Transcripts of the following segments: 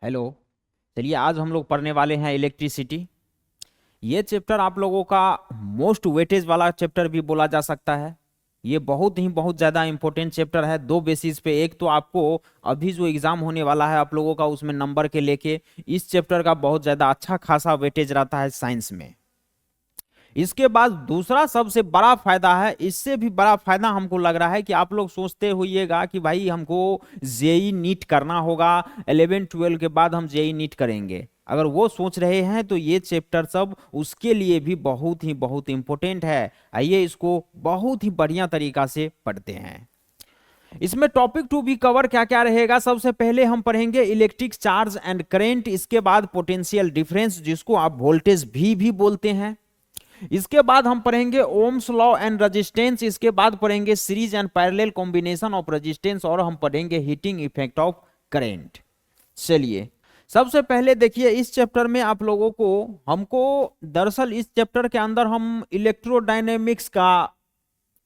Hello. चलिए आज हम लोग पढ़ने वाले हैं इलेक्ट्रिसिटी। ये चैप्टर आप लोगों का मोस्ट वेटेज वाला चैप्टर भी बोला जा सकता है। ये बहुत ज़्यादा इंपॉर्टेंट चैप्टर है दो बेसिस पे। एक तो आपको अभी जो एग्जाम होने वाला है आप लोगों का उसमें नंबर के लेके इस चैप्टर का बहुत ज़्यादा अच्छा खासा वेटेज रहता है साइंस में। इसके बाद दूसरा सबसे बड़ा फायदा है, इससे भी बड़ा फायदा हमको लग रहा है कि आप लोग सोचते होइएगा कि भाई हमको जेई नीट करना होगा, 11 12 के बाद हम जेई नीट करेंगे। अगर वो सोच रहे हैं तो ये चैप्टर सब उसके लिए भी बहुत इंपॉर्टेंट है। आइए इसको बहुत ही बढ़िया तरीका से पढ़ते हैं। इसमें टॉपिक टू भी कवर क्या क्या रहेगा, सबसे पहले हम पढ़ेंगे इलेक्ट्रिक चार्ज एंड करंट, इसके बाद पोटेंशियल डिफरेंस जिसको आप वोल्टेज भी बोलते हैं। इसके बाद हम पढ़ेंगे ओम्स लॉ एंड रेजिस्टेंस, इसके बाद पढ़ेंगे series and parallel combination of resistance, और हम पढ़ेंगे हीटिंग इफेक्ट ऑफ करंट। चलिए सबसे पहले देखिए इस चैप्टर में आप लोगों को हमको दरअसल इस चैप्टर के अंदर हम इलेक्ट्रोडायनेमिक्स का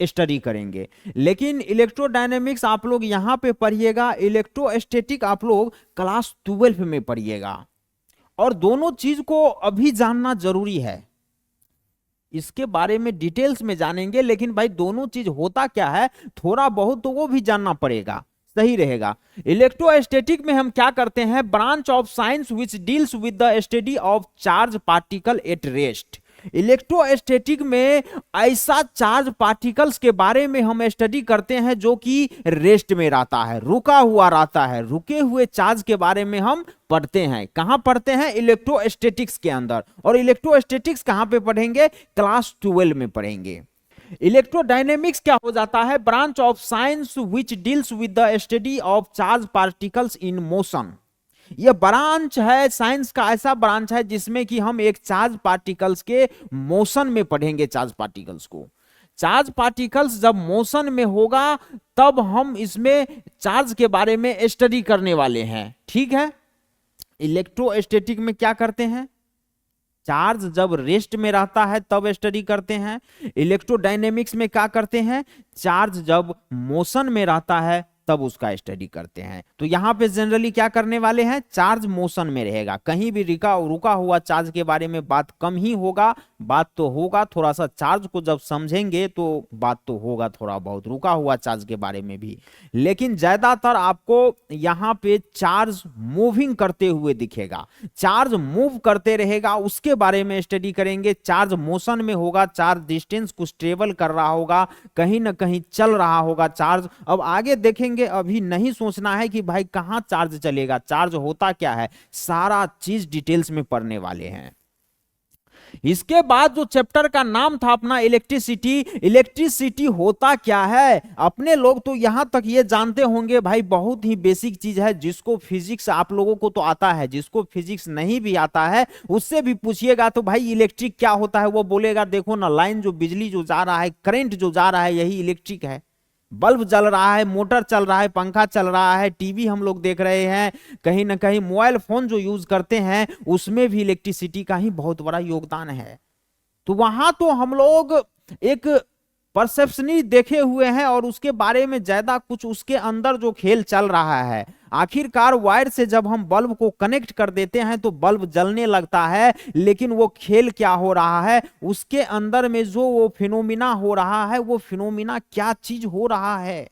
स्टडी करेंगे, लेकिन इलेक्ट्रोडायनेमिक्स आप लोग यहां पे पढ़िएगा, इलेक्ट्रोस्टैटिक आप लोग क्लास 12 में पढ़िएगा। और दोनों चीज को अभी जानना जरूरी है, इसके बारे में डिटेल्स में जानेंगे, लेकिन भाई दोनों चीज होता क्या है थोड़ा बहुत तो वो भी जानना पड़ेगा, सही रहेगा। इलेक्ट्रोस्टैटिक में हम क्या करते हैं, branch of science which deals with the study of charge particle at rest. Electrostatic में ऐसा चार्ज पार्टिकल्स के बारे में हम स्टडी करते हैं जो कि रेस्ट में रहता है, रुका हुआ रहता है, रुके हुए चार्ज के बारे में हम पढ़ते हैं। कहां पढ़ते हैं, इलेक्ट्रोस्टैटिक्स के अंदर। और इलेक्ट्रोस्टैटिक्स कहां पे पढ़ेंगे, क्लास 12 में पढ़ेंगे। इलेक्ट्रोडायनेमिक्स क्या हो जाता है, branch of science which deals with the study of charge particles in motion. ये ब्रांच है साइंस का, ऐसा ब्रांच है जिसमें कि हम एक चार्ज पार्टिकल्स के मोशन में पढ़ेंगे। चार्ज पार्टिकल्स को, चार्ज पार्टिकल्स जब मोशन में होगा तब हम इसमें चार्ज के बारे में स्टडी करने वाले हैं, ठीक है। इलेक्ट्रोस्टैटिक में क्या करते हैं, चार्ज जब रेस्ट में रहता है तब स्टडी करते हैं। इलेक्ट्रोडायनेमिक्स में क्या करते हैं, चार्ज जब मोशन में रहता है तब उसका स्टडी करते हैं। तो यहां पे जनरली क्या करने वाले हैं, चार्ज मोशन में रहेगा, कहीं भी रुका हुआ चार्ज के बारे में बात कम ही होगा। बात तो होगा थोड़ा सा, चार्ज को जब समझेंगे तो बात तो होगा थोड़ा बहुत रुका हुआ चार्ज के बारे में भी, लेकिन ज्यादातर आपको यहां पे चार्ज मूविंग करते हुए दिखेगा, चार्ज मूव करते रहेगा उसके बारे में स्टडी करेंगे। चार्ज मोशन में होगा, चार्ज डिस्टेंस कुछ ट्रेवल कर रहा होगा, कहीं ना कहीं चल रहा होगा चार्ज। अब आगे देखेंगे, अभी नहीं सोचना है कि भाई कहां चार्ज चलेगा, चार्ज होता क्या है, सारा चीज डिटेल्स में पढ़ने वाले हैं। इसके बाद जो चैप्टर का नाम था अपना इलेक्ट्रिसिटी, इलेक्ट्रिसिटी होता क्या है, अपने लोग तो यहां तक ये जानते होंगे भाई बहुत ही बेसिक चीज है, जिसको फिजिक्स आप लोगों को तो आता है, जिसको फिजिक्स नहीं भी आता है उससे भी पूछिएगा तो भाई इलेक्ट्रिक क्या होता है वो बोलेगा देखो ना, लाइन जो बिजली जो जा रहा है, करंट जो जा रहा है यही इलेक्ट्रिक है। बल्ब जल रहा है, मोटर चल रहा है, पंखा चल रहा है, टीवी हम लोग देख रहे हैं, कहीं ना कहीं मोबाइल फोन जो यूज करते हैं उसमें भी इलेक्ट्रिसिटी का ही बहुत बड़ा योगदान है। तो वहां तो हम लोग एक परसेप्शनी देखे हुए हैं और उसके बारे में ज्यादा कुछ उसके अंदर जो खेल चल रहा है, आखिरकार वायर से जब हम बल्ब को कनेक्ट कर देते हैं तो बल्ब जलने लगता है, लेकिन वो खेल क्या हो रहा है उसके अंदर में, जो वो फिनोमिना हो रहा है वो फिनोमिना क्या चीज हो रहा है,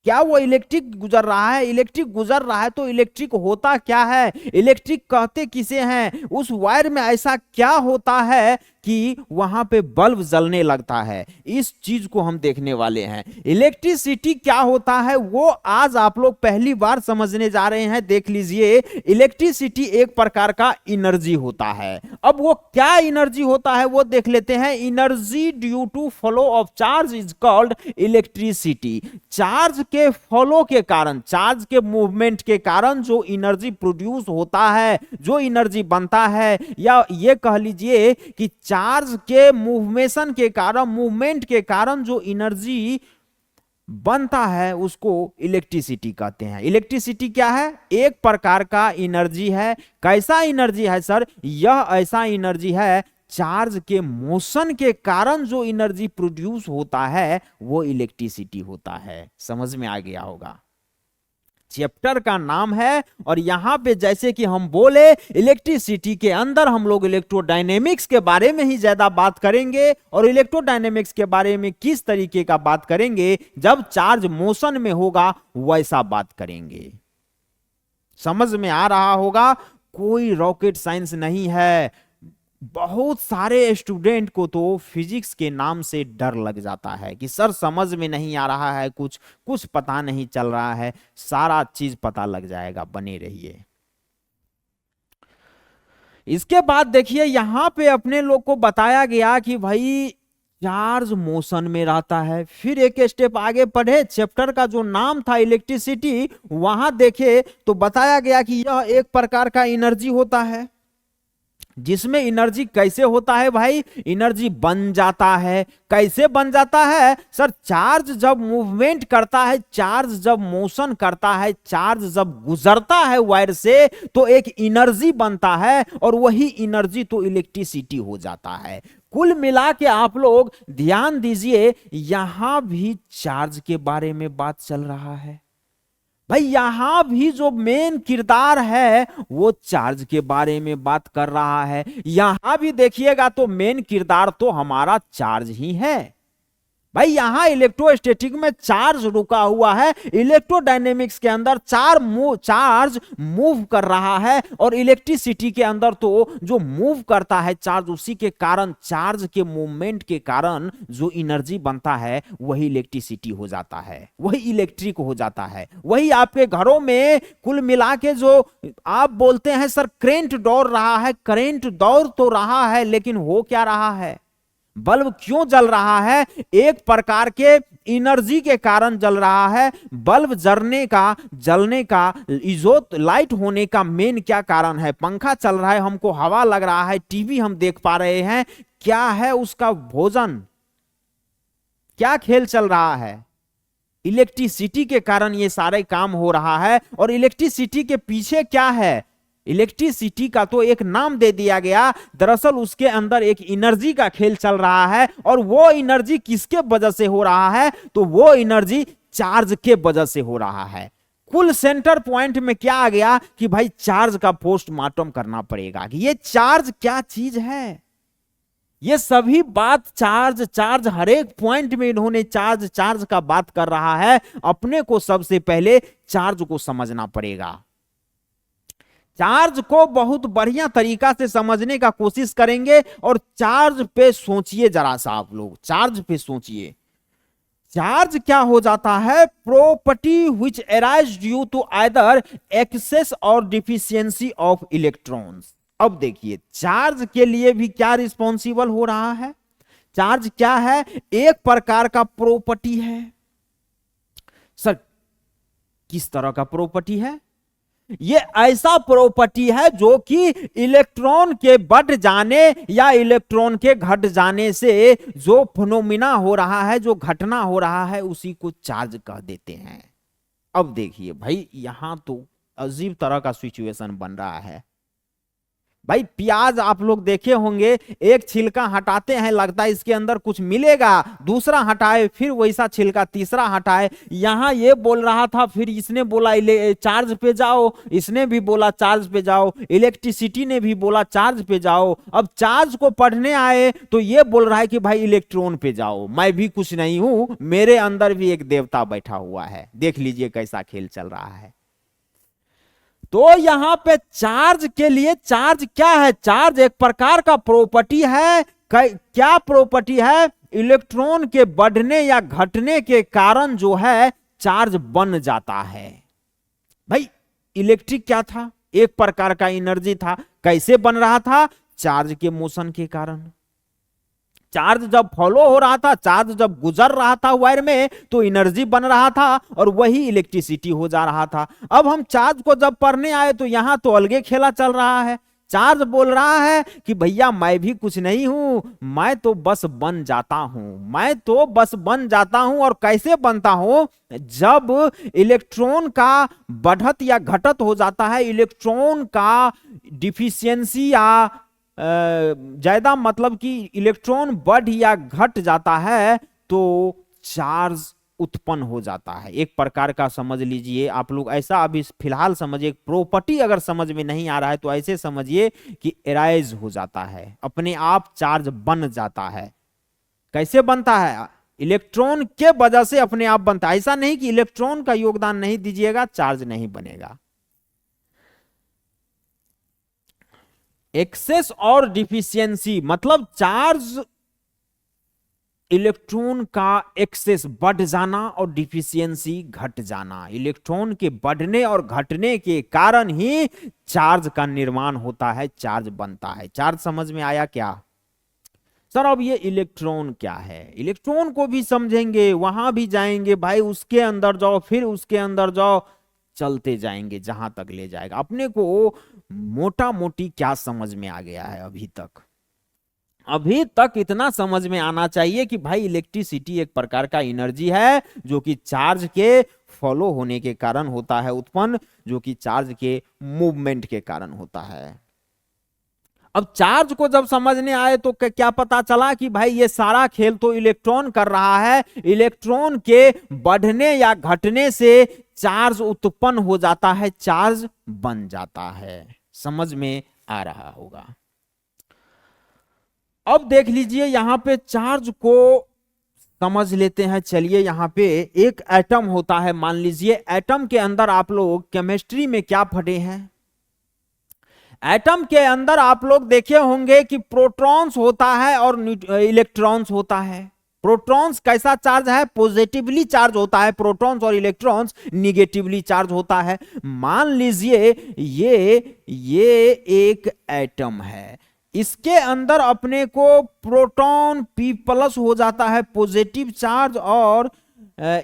क्या वो इलेक्ट्रिक गुजर रहा है, इलेक्ट्रिक गुजर रहा है तो इलेक्ट्रिक होता क्या है, इलेक्ट्रिक कहते किसे हैं, उस वायर में ऐसा क्या होता है कि वहां पे बल्ब जलने लगता है, इस चीज को हम देखने वाले हैं। इलेक्ट्रिसिटी क्या होता है वो आज आप लोग पहली बार समझने जा रहे हैं। देख लीजिए, इलेक्ट्रिसिटी एक प्रकार का एनर्जी होता है। अब वो क्या एनर्जी होता है वो देख लेते हैं। Energy due to flow of charge is called electricity. Charge के फ्लो के कारण, चार्ज के मूवमेंट के कारण जो एनर्जी प्रोड्यूस होता है, जो एनर्जी बनता है, या ये कह लीजिए कि चार्ज के मूवमेशन के कारण, मूवमेंट के कारण जो एनर्जी बनता है उसको इलेक्ट्रिसिटी कहते हैं। इलेक्ट्रिसिटी क्या है, एक प्रकार का एनर्जी है। कैसा एनर्जी है सर, यह ऐसा एनर्जी है चार्ज के मोशन के कारण जो एनर्जी प्रोड्यूस होता है वो इलेक्ट्रिसिटी होता है। समझ में आ गया होगा। चैप्टर का नाम है। और यहां पे जैसे कि हम बोले इलेक्ट्रिसिटी के अंदर हम लोग इलेक्ट्रोडायनेमिक्स के बारे में ही ज्यादा बात करेंगे। और इलेक्ट्रोडायनेमिक्स के बारे में किस तरीके का बात करेंगे, जब चार्ज मोशन में होगा वैसा बात करेंगे। समझ में आ रहा होगा, कोई रॉकेट साइंस नहीं है। बहुत सारे स्टूडेंट को तो फिजिक्स के नाम से डर लग जाता है कि सर समझ में नहीं आ रहा है, कुछ कुछ पता नहीं चल रहा है। सारा चीज पता लग जाएगा, बने रहिए। इसके बाद देखिए यहां पे अपने लोग को बताया गया कि भाई चार्ज मोशन में रहता है। फिर एक स्टेप आगे पढ़े, चैप्टर का जो नाम था इलेक्ट्रिसिटी, वहां देखे तो बताया गया कि यह एक प्रकार का एनर्जी होता है, जिसमें एनर्जी कैसे होता है भाई, एनर्जी बन जाता है। कैसे बन जाता है सर, चार्ज जब मूवमेंट करता है, चार्ज जब मोशन करता है, चार्ज जब गुजरता है वायर से, तो एक एनर्जी बनता है और वही एनर्जी तो इलेक्ट्रिसिटी हो जाता है। कुल मिला के आप लोग ध्यान दीजिए, यहां भी चार्ज के बारे में बात चल रहा है। भाई यहां भी जो मेन किरदार है वो चार्ज के बारे में बात कर रहा है। यहां भी देखिएगा तो मेन किरदार तो हमारा चार्ज ही है। भाई यहां इलेक्ट्रोस्टैटिक में चार्ज रुका हुआ है, इलेक्ट्रोडायनेमिक्स के अंदर चार्ज मूव कर रहा है, और इलेक्ट्रिसिटी के अंदर तो जो मूव करता है चार्ज, उसी के कारण, चार्ज के मूवमेंट के कारण जो एनर्जी बनता है वही इलेक्ट्रिसिटी हो जाता है, वही इलेक्ट्रिक हो जाता है। वही आपके घरों में कुल मिला के जो आप बोलते हैं सर करंट दौड़ रहा है, करंट दौड़ तो रहा है, लेकिन हो क्या रहा है, बल्ब क्यों जल रहा है, एक प्रकार के एनर्जी के कारण जल रहा है। बल्ब जलने का इजोत लाइट होने का मेन क्या कारण है, पंखा चल रहा है, हमको हवा लग रहा है, टीवी हम देख पा रहे हैं, क्या है उसका भोजन, क्या खेल चल रहा है, इलेक्ट्रिसिटी के कारण ये सारे काम हो रहा है। और इलेक्ट्रिसिटी के पीछे क्या है, इलेक्ट्रिसिटी का तो एक नाम दे दिया गया, दरअसल उसके अंदर एक एनर्जी का खेल चल रहा है। और वो एनर्जी किसके वजह से हो रहा है, तो वो एनर्जी चार्ज के वजह से हो रहा है। कुल सेंटर पॉइंट में क्या आ गया कि भाई चार्ज का पोस्टमार्टम करना पड़ेगा कि ये चार्ज क्या चीज है। ये सभी बात चार्ज हर एक पॉइंट में इन्होंने चार्ज का बात कर रहा है। अपने को सबसे पहले चार्ज को समझना पड़ेगा। चार्ज को बहुत बढ़िया तरीका से समझने का कोशिश करेंगे। और चार्ज पे सोचिए जरा सा, आप लोग चार्ज पे सोचिए। चार्ज क्या हो जाता है, property which arise due to either excess or deficiency of electrons. अब देखिए चार्ज के लिए भी क्या रिस्पॉन्सिबल हो रहा है, चार्ज क्या है, एक प्रकार का प्रॉपर्टी है। सर किस तरह का प्रॉपर्टी है, ये ऐसा प्रॉपर्टी है जो कि इलेक्ट्रॉन के बढ़ जाने या इलेक्ट्रॉन के घट जाने से जो फिनोमिना हो रहा है, जो घटना हो रहा है, उसी को चार्ज कह देते हैं। अब देखिए भाई यहां तो अजीब तरह का सिचुएशन बन रहा है। भाई प्याज आप लोग देखे होंगे, एक छिलका हटाते हैं लगता है इसके अंदर कुछ मिलेगा, दूसरा हटाए फिर वैसा छिलका तीसरा हटाए। यहां ये बोल रहा था, फिर इसने बोला चार्ज पे जाओ, इसने भी बोला चार्ज पे जाओ, इलेक्ट्रिसिटी ने भी बोला चार्ज पे जाओ। अब चार्ज को पढ़ने आए तो ये बोल रहा है कि भाई इलेक्ट्रॉन पे जाओ, मैं भी कुछ नहीं हूं, मेरे अंदर भी एक देवता बैठा हुआ है। देख लीजिए कैसा खेल चल रहा है। तो यहां पे चार्ज के लिए, चार्ज क्या है, चार्ज एक प्रकार का प्रॉपर्टी है। क्या प्रॉपर्टी है, इलेक्ट्रॉन के बढ़ने या घटने के कारण जो है चार्ज बन जाता है। भाई इलेक्ट्रिक क्या था, एक प्रकार का एनर्जी था, कैसे बन रहा था, चार्ज के मोशन के कारण। चार्ज जब फॉलो हो रहा था, चार्ज जब गुजर रहा था वायर में, तो एनर्जी बन रहा था और वही इलेक्ट्रिसिटी हो जा रहा था। अब हम चार्ज को जब पढ़ने आए तो यहां तो अलगे खेला चल रहा है। चार्ज बोल रहा है कि भैया मैं भी कुछ नहीं हूं, मैं तो बस बन जाता हूं, मैं तो बस बन जाता हूं। और कैसे बनता हूं, जब इलेक्ट्रॉन का बढ़त या घटत हो जाता है, इलेक्ट्रॉन का डिफिशियंसी या ज्यादा, मतलब कि इलेक्ट्रॉन बढ़ या घट जाता है, तो चार्ज उत्पन्न हो जाता है। एक प्रकार का समझ लीजिए आप लोग ऐसा, अभी फिलहाल समझिए, प्रॉपर्टी अगर समझ में नहीं आ रहा है तो ऐसे समझिए कि एराइज हो जाता है, अपने आप चार्ज बन जाता है। कैसे बनता है? इलेक्ट्रॉन के वजह से अपने आप बनता है। ऐसा नहीं कि इलेक्ट्रॉन का योगदान नहीं दीजिएगा चार्ज नहीं बनेगा। एक्सेस और डिफिशियंसी मतलब चार्ज, इलेक्ट्रॉन का एक्सेस बढ़ जाना और डिफिशियंसी घट जाना। इलेक्ट्रॉन के बढ़ने और घटने के कारण ही चार्ज का निर्माण होता है, चार्ज बनता है। चार्ज समझ में आया क्या? सर अब ये इलेक्ट्रॉन क्या है? इलेक्ट्रॉन को भी समझेंगे, वहां भी जाएंगे भाई, उसके अंदर जाओ, फिर उसके अंदर जाओ, चलते जाएंगे जहां तक ले जाएगा। अपने को मोटा मोटी क्या समझ में आ गया है अभी तक? अभी तक इतना समझ में आना चाहिए कि भाई इलेक्ट्रिसिटी एक प्रकार का एनर्जी है जो कि चार्ज के फॉलो होने के कारण होता है उत्पन्न, जो कि चार्ज के मूवमेंट के कारण होता है। अब चार्ज को जब समझने आए तो क्या पता चला कि भाई ये सारा खेल तो इलेक्ट्रॉन कर रहा है। इलेक्ट्रॉन के बढ़ने या घटने से चार्ज उत्पन्न हो जाता है, चार्ज बन जाता है। समझ में आ रहा होगा। अब देख लीजिए यहां पे चार्ज को समझ लेते हैं। चलिए यहां पे एक एटम होता है, मान लीजिए एटम के अंदर आप लोग केमिस्ट्री में क्या पढ़े हैं? एटम के अंदर आप लोग देखे होंगे कि प्रोटॉन्स होता है और इलेक्ट्रॉन्स होता है। प्रोटॉन्स कैसा चार्ज है? पॉजिटिवली चार्ज होता है। प्रोटॉन्स और इलेक्ट्रॉन्स निगेटिवली चार्ज होता है। मान लीजिए ये एक एटम है, इसके अंदर अपने को प्रोटॉन P प्लस हो जाता है पॉजिटिव चार्ज और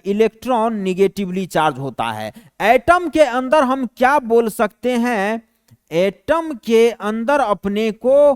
इलेक्ट्रॉन निगेटिवली चार्ज होता है। एटम के अंदर हम क्या बोल सकते हैं? एटम के अंदर अपने को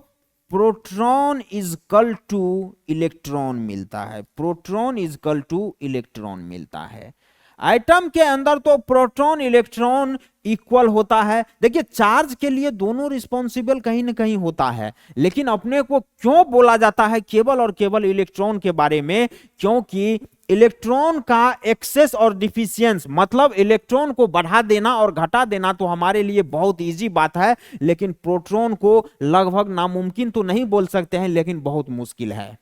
प्रोटॉन इजकल टू इलेक्ट्रॉन मिलता है। प्रोटॉन इजकल टू इलेक्ट्रॉन मिलता है। एटम के अंदर तो प्रोटॉन इलेक्ट्रॉन इक्वल होता है। देखिए चार्ज के लिए दोनों रिस्पॉन्सिबल कहीं ना कहीं होता है, लेकिन अपने को क्यों बोला जाता है केवल और केवल इलेक्ट्रॉन के बारे में? क्योंकि इलेक्ट्रॉन का एक्सेस और डिफिशियंस मतलब इलेक्ट्रॉन को बढ़ा देना और घटा देना तो हमारे लिए बहुत इजी बात है, लेकिन प्रोटॉन को लगभग नामुमकिन तो नहीं बोल सकते हैं, लेकिन बहुत मुश्किल है।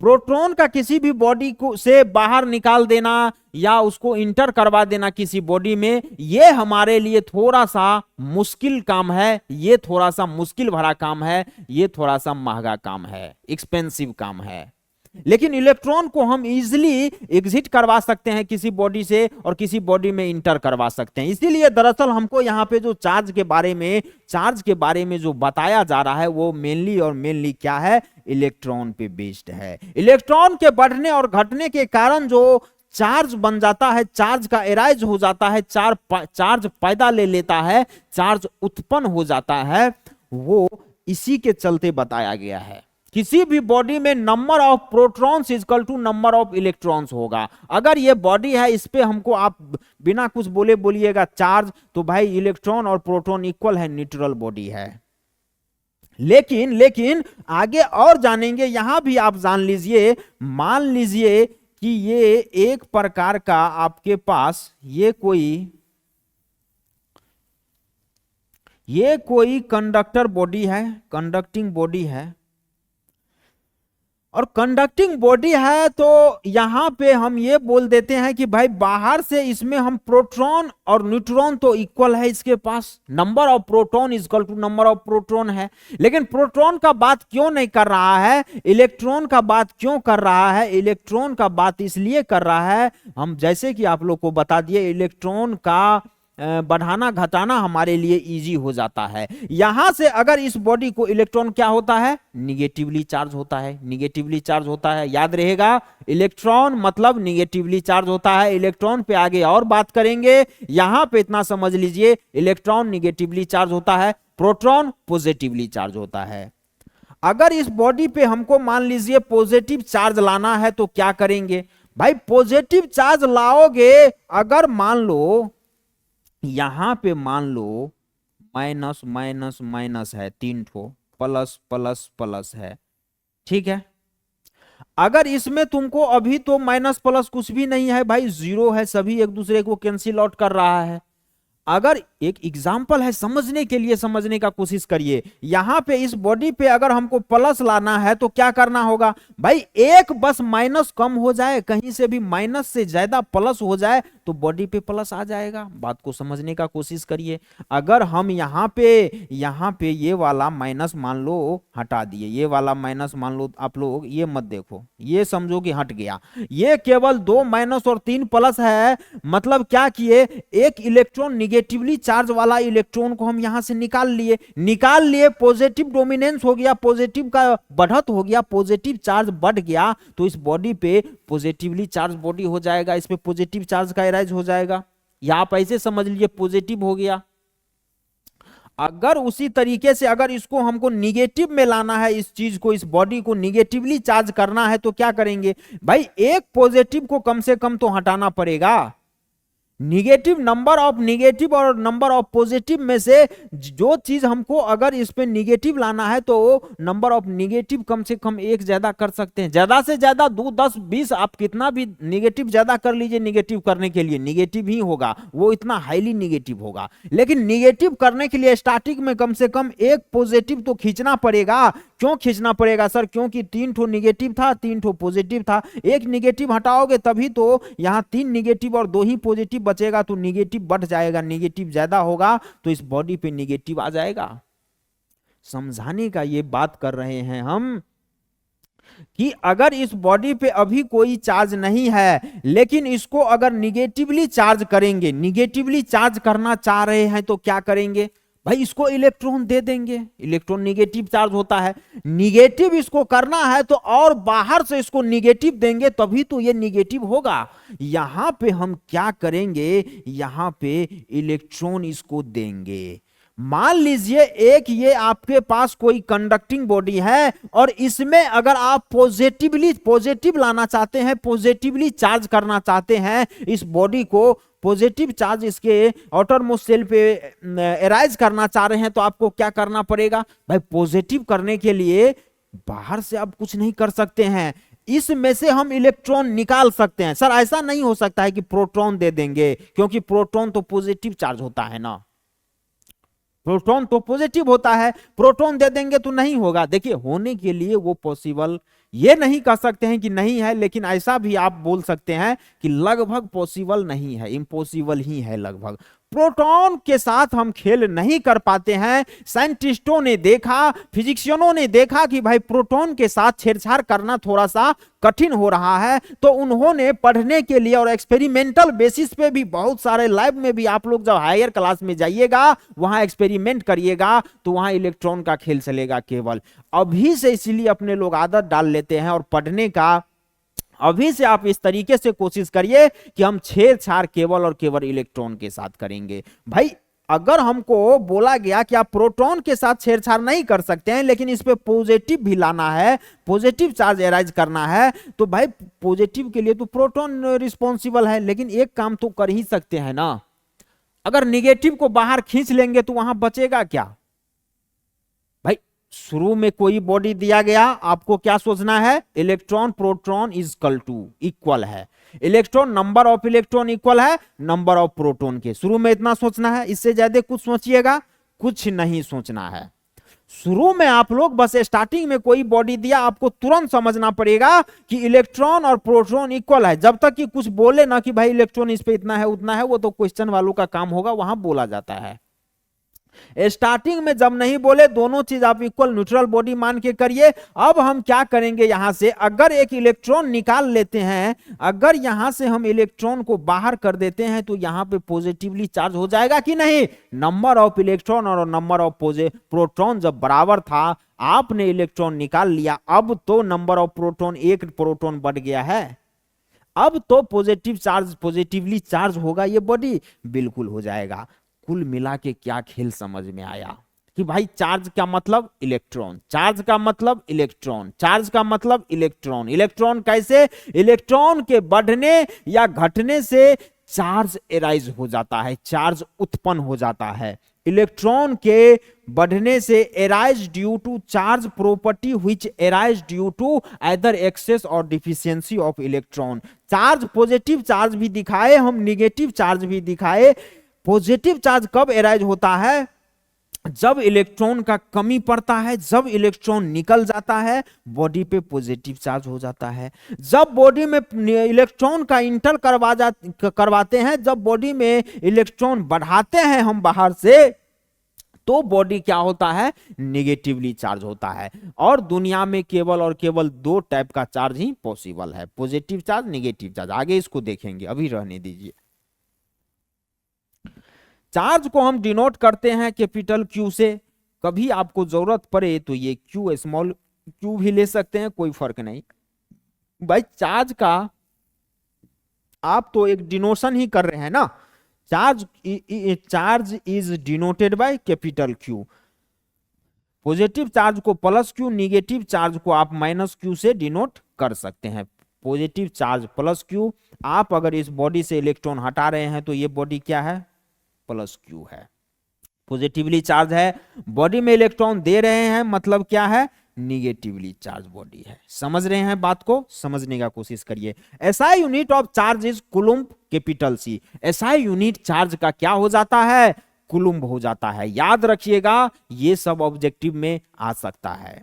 प्रोटॉन का किसी भी बॉडी को से बाहर निकाल देना या उसको इंटर करवा देना किसी बॉडी में, ये हमारे लिए थोड़ा सा मुश्किल काम है, ये थोड़ा सा मुश्किल भरा काम है, ये थोड़ा सा महंगा काम है, एक्सपेंसिव काम है। लेकिन इलेक्ट्रॉन को हम इजीली एग्जिट करवा सकते हैं किसी बॉडी से और किसी बॉडी में इंटर करवा सकते हैं। इसीलिए दरअसल हमको यहाँ पे जो चार्ज के बारे में जो बताया जा रहा है वो मेनली क्या है? इलेक्ट्रॉन पे बेस्ड है। इलेक्ट्रॉन के बढ़ने और घटने के कारण जो चार्ज बन जाता है, चार्ज का एराइज हो जाता है, चार्ज पैदा ले लेता है, चार्ज उत्पन्न हो जाता है, वो इसी के चलते बताया गया है। किसी भी बॉडी में number of protons equal to number of electrons होगा। अगर ये बॉडी है, इस पे हमको आप बिना कुछ बोले बोलिएगा चार्ज, तो भाई इलेक्ट्रॉन और प्रोटॉन इक्वल है, न्यूट्रल बॉडी है। लेकिन आगे और जानेंगे, यहां भी आप जान लीजिए, मान लीजिए कि ये एक प्रकार का आपके पास ये कोई कंडक्टर बॉडी है, कंडक्टिंग बॉडी है, और कंडक्टिंग बॉडी है तो यहां पे हम ये बोल देते हैं कि भाई बाहर से इसमें हम प्रोटॉन और न्यूट्रॉन तो इक्वल है, इसके पास number of proton equal to number of proton है। लेकिन प्रोटॉन का बात क्यों नहीं कर रहा है? इलेक्ट्रॉन का बात क्यों कर रहा है? इलेक्ट्रॉन का बात इसलिए कर रहा है, हम जैसे कि आप लोग को बता दिए, इलेक्ट्रॉन का बढ़ाना घटाना हमारे लिए इजी हो जाता है। यहां से अगर इस बॉडी को इलेक्ट्रॉन क्या होता है? निगेटिवली चार्ज होता है, निगेटिवली चार्ज होता है, याद रहेगा, इलेक्ट्रॉन मतलब निगेटिवली चार्ज होता है। इलेक्ट्रॉन पे आगे और बात करेंगे, यहां पे इतना समझ लीजिए, इलेक्ट्रॉन निगेटिवली चार्ज होता है, प्रोटॉन पॉजिटिवली चार्ज होता है। अगर इस बॉडी पे हमको मान लीजिए पॉजिटिव चार्ज लाना है तो क्या करेंगे? भाई पॉजिटिव चार्ज लाओगे, अगर मान लो यहां पे मान लो माइनस माइनस माइनस है, 3 ठो, प्लस प्लस प्लस है, ठीक है। अगर इसमें तुमको अभी तो माइनस प्लस कुछ भी नहीं है भाई, जीरो है, सभी एक दूसरे को कैंसिल आउट कर रहा है। अगर एक एग्जाम्पल है, समझने के लिए समझने का कोशिश करिए, यहां पे इस बॉडी पे अगर हमको प्लस लाना है तो क्या करना होगा भाई, एक बस माइनस कम हो जाए, कहीं से भी माइनस से ज्यादा प्लस हो जाए तो बॉडी पे प्लस आ जाएगा। बात को समझने का कोशिश करिए। अगर हम यहाँ पे ये वाला माइनस मान लो हटा दिए, ये वाला माइनस मान लो, आप लोग ये मत देखो, ये समझो कि हट गया, ये केवल 2 माइनस और 3 प्लस है। मतलब क्या किए, एक इलेक्ट्रॉन निगेटिवली चार्ज वाला इलेक्ट्रॉन को हम यहां से निकाल लिए, पॉजिटिव डोमिनेंस हो गया, पॉजिटिव का बढ़त हो गया, पॉजिटिव चार्ज बढ़ गया तो इस बॉडी पे पॉजिटिवली चार्ज बॉडी हो जाएगा, इस पे पॉजिटिव चार्ज का एराइज हो जाएगा, या आप ऐसे समझ लीजिए पॉजिटिव हो गया। अगर उसी तरीके से अगर इसको हमको निगेटिव में लाना है, इस चीज को, इस बॉडी को निगेटिवली चार्ज करना है तो क्या करेंगे भाई, एक पॉजिटिव को कम से कम तो हटाना पड़ेगा। निगेटिव, नंबर ऑफ निगेटिव और नंबर ऑफ पॉजिटिव में से जो चीज हमको अगर इस पे निगेटिव लाना है तो नंबर ऑफ निगेटिव कम से कम एक ज्यादा कर सकते हैं, ज्यादा से ज्यादा 2 10 20 आप कितना भी निगेटिव ज्यादा कर लीजिए, निगेटिव करने के लिए निगेटिव ही होगा, वो इतना हाईली निगेटिव होगा। लेकिन निगेटिव करने के लिए स्टार्टिंग में कम से कम एक पॉजिटिव तो खींचना पड़ेगा। क्यों खींचना पड़ेगा सर, क्योंकि 3 ठो निगेटिव था, 3 ठो पॉजिटिव था, एक निगेटिव हटाओगे तभी तो यहाँ 3 निगेटिव और 2 ही पॉजिटिव बचेगा, तो निगेटिव बढ़ जाएगा, निगेटिव ज्यादा होगा तो इस बॉडी पे निगेटिव आ जाएगा। समझाने का ये बात कर रहे हैं हम कि अगर इस बॉडी पे अभी कोई चार्ज नहीं है, लेकिन इसको अगर निगेटिवली चार्ज करेंगे, निगेटिवली चार्ज करना चाह रहे हैं तो क्या करेंगे भाई, इसको इलेक्ट्रॉन दे देंगे। इलेक्ट्रॉन निगेटिव चार्ज होता है, निगेटिव इसको करना है तो और बाहर से इसको निगेटिव देंगे तभी तो ये निगेटिव होगा। यहां पे हम क्या करेंगे, यहां पे इलेक्ट्रॉन इसको देंगे। मान लीजिए एक ये आपके पास कोई कंडक्टिंग बॉडी है और इसमें अगर आप पॉजिटिव लाना चाहते हैं, पॉजिटिवली चार्ज करना चाहते हैं, इस बॉडी को पॉजिटिव चार्ज इसके आउटर मोस्ट शेल पे एराइज करना चाह रहे हैं तो आपको क्या करना पड़ेगा भाई, पॉजिटिव करने के लिए बाहर से आप कुछ नहीं कर सकते हैं, इसमें से हम इलेक्ट्रॉन निकाल सकते हैं। सर ऐसा नहीं हो सकता है कि प्रोटॉन दे देंगे, क्योंकि प्रोटॉन तो पॉजिटिव चार्ज होता है ना, प्रोटॉन तो पॉजिटिव होता है, प्रोटॉन दे देंगे तो नहीं होगा। देखिए होने के लिए वो पॉसिबल, ये नहीं कह सकते हैं कि नहीं है, लेकिन ऐसा भी आप बोल सकते हैं कि लगभग पॉसिबल नहीं है, इम्पॉसिबल ही है लगभग। प्रोटॉन के साथ हम खेल नहीं कर पाते हैं। साइंटिस्टों ने देखा, फिजिशियनों ने देखा कि भाई प्रोटॉन के साथ छेड़छाड़ करना थोड़ा सा कठिन हो रहा है, तो उन्होंने पढ़ने के लिए और एक्सपेरिमेंटल बेसिस पे भी बहुत सारे लैब में भी, आप लोग जब हायर क्लास में जाइएगा वहां एक्सपेरिमेंट करिएगा तो वहां इलेक्ट्रॉन का खेल चलेगा केवल। अभी से इसीलिए अपने लोग आदत डाल लेते हैं और पढ़ने का अभी से आप इस तरीके से कोशिश करिए कि हम छेड़छाड़ केवल और केवल इलेक्ट्रॉन के साथ करेंगे। भाई अगर हमको बोला गया कि आप प्रोटॉन के साथ छेड़छाड़ नहीं कर सकते हैं, लेकिन इस पे पॉजिटिव भी लाना है, पॉजिटिव चार्ज एराइज करना है, तो भाई पॉजिटिव के लिए तो प्रोटॉन रिस्पॉन्सिबल है, लेकिन एक काम तो कर ही सकते हैं ना। अगर निगेटिव को बाहर खींच लेंगे तो वहां बचेगा क्या भाई। शुरू में कोई बॉडी दिया गया, आपको क्या सोचना है, इलेक्ट्रॉन प्रोटॉन इक्वल है, electron number of electron equal है नंबर ऑफ प्रोटॉन के। शुरू में इतना सोचना है, इससे ज्यादा कुछ सोचिएगा कुछ नहीं सोचना है। शुरू में आप लोग बस स्टार्टिंग में कोई बॉडी दिया, आपको तुरंत समझना पड़ेगा कि इलेक्ट्रॉन और प्रोटॉन इक्वल है। जब तक कि कुछ बोले ना कि भाई इलेक्ट्रॉन इस पे इतना है उतना है, वो तो क्वेश्चन वालों का काम होगा, वहां बोला जाता है। स्टार्टिंग में जब नहीं बोले, दोनों चीज आप इक्वल न्यूट्रल बॉडी मान के करिए। अब हम क्या करेंगे, यहां से अगर एक इलेक्ट्रॉन निकाल लेते हैं, अगर यहां से हम इलेक्ट्रॉन को बाहर कर देते हैं तो यहां पे पॉजिटिवली चार्ज हो जाएगा कि नहीं। नंबर ऑफ इलेक्ट्रॉन और नंबर ऑफ प्रोटॉन जब बराबर था, आपने इलेक्ट्रॉन निकाल लिया, अब तो नंबर ऑफ प्रोटॉन, एक प्रोटॉन बढ़ गया है, अब तो पॉजिटिवली चार्ज होगा ये बॉडी, बिल्कुल हो जाएगा। कुल मिला के क्या खेल समझ में आया कि भाई चार्ज का मतलब इलेक्ट्रॉन, चार्ज का मतलब इलेक्ट्रॉन, चार्ज का मतलब इलेक्ट्रॉन। इलेक्ट्रॉन कैसे, इलेक्ट्रॉन के बढ़ने या घटने से चार्ज एराइज हो जाता है, चार्ज उत्पन्न हो जाता है। इलेक्ट्रॉन के बढ़ने से arise due to charge property which arise due to either excess or deficiency of electron. Charge positive charge भी दिखाए हम, निगेटिव चार्ज भी दिखाए। पॉजिटिव चार्ज कब एराइज होता है? जब इलेक्ट्रॉन का कमी पड़ता है, जब इलेक्ट्रॉन निकल जाता है बॉडी पे पॉजिटिव चार्ज हो जाता है। जब बॉडी में इलेक्ट्रॉन का इंटर करवाते हैं, जब बॉडी में इलेक्ट्रॉन बढ़ाते हैं हम बाहर से, तो बॉडी क्या होता है? निगेटिवली चार्ज होता है। और दुनिया में केवल और केवल दो टाइप का चार्ज ही पॉसिबल है, पॉजिटिव चार्ज, निगेटिव चार्ज। आगे इसको देखेंगे, अभी रहने दीजिए। चार्ज को हम डिनोट करते हैं कैपिटल क्यू से। कभी आपको जरूरत पड़े तो ये क्यू स्मॉल क्यू भी ले सकते हैं, कोई फर्क नहीं भाई। चार्ज का आप तो एक डिनोशन ही कर रहे हैं ना। Charge is denoted by capital Q. Positive charge को प्लस क्यू, निगेटिव चार्ज को आप माइनस क्यू से डिनोट कर सकते हैं। Positive charge plus Q. आप अगर इस बॉडी से इलेक्ट्रॉन हटा रहे हैं तो ये बॉडी क्या है? प्लस क्यू है, पॉजिटिवली चार्ज है। बॉडी में इलेक्ट्रॉन दे रहे हैं मतलब क्या है? निगेटिवली चार्ज बॉडी है। समझ रहे हैं बात को? समझने का कोशिश करिए। SI unit of charge is coulomb, capital C. SI unit charge का क्या हो जाता है? कूलम्ब हो जाता है। याद रखिएगा, ये सब ऑब्जेक्टिव में आ सकता है।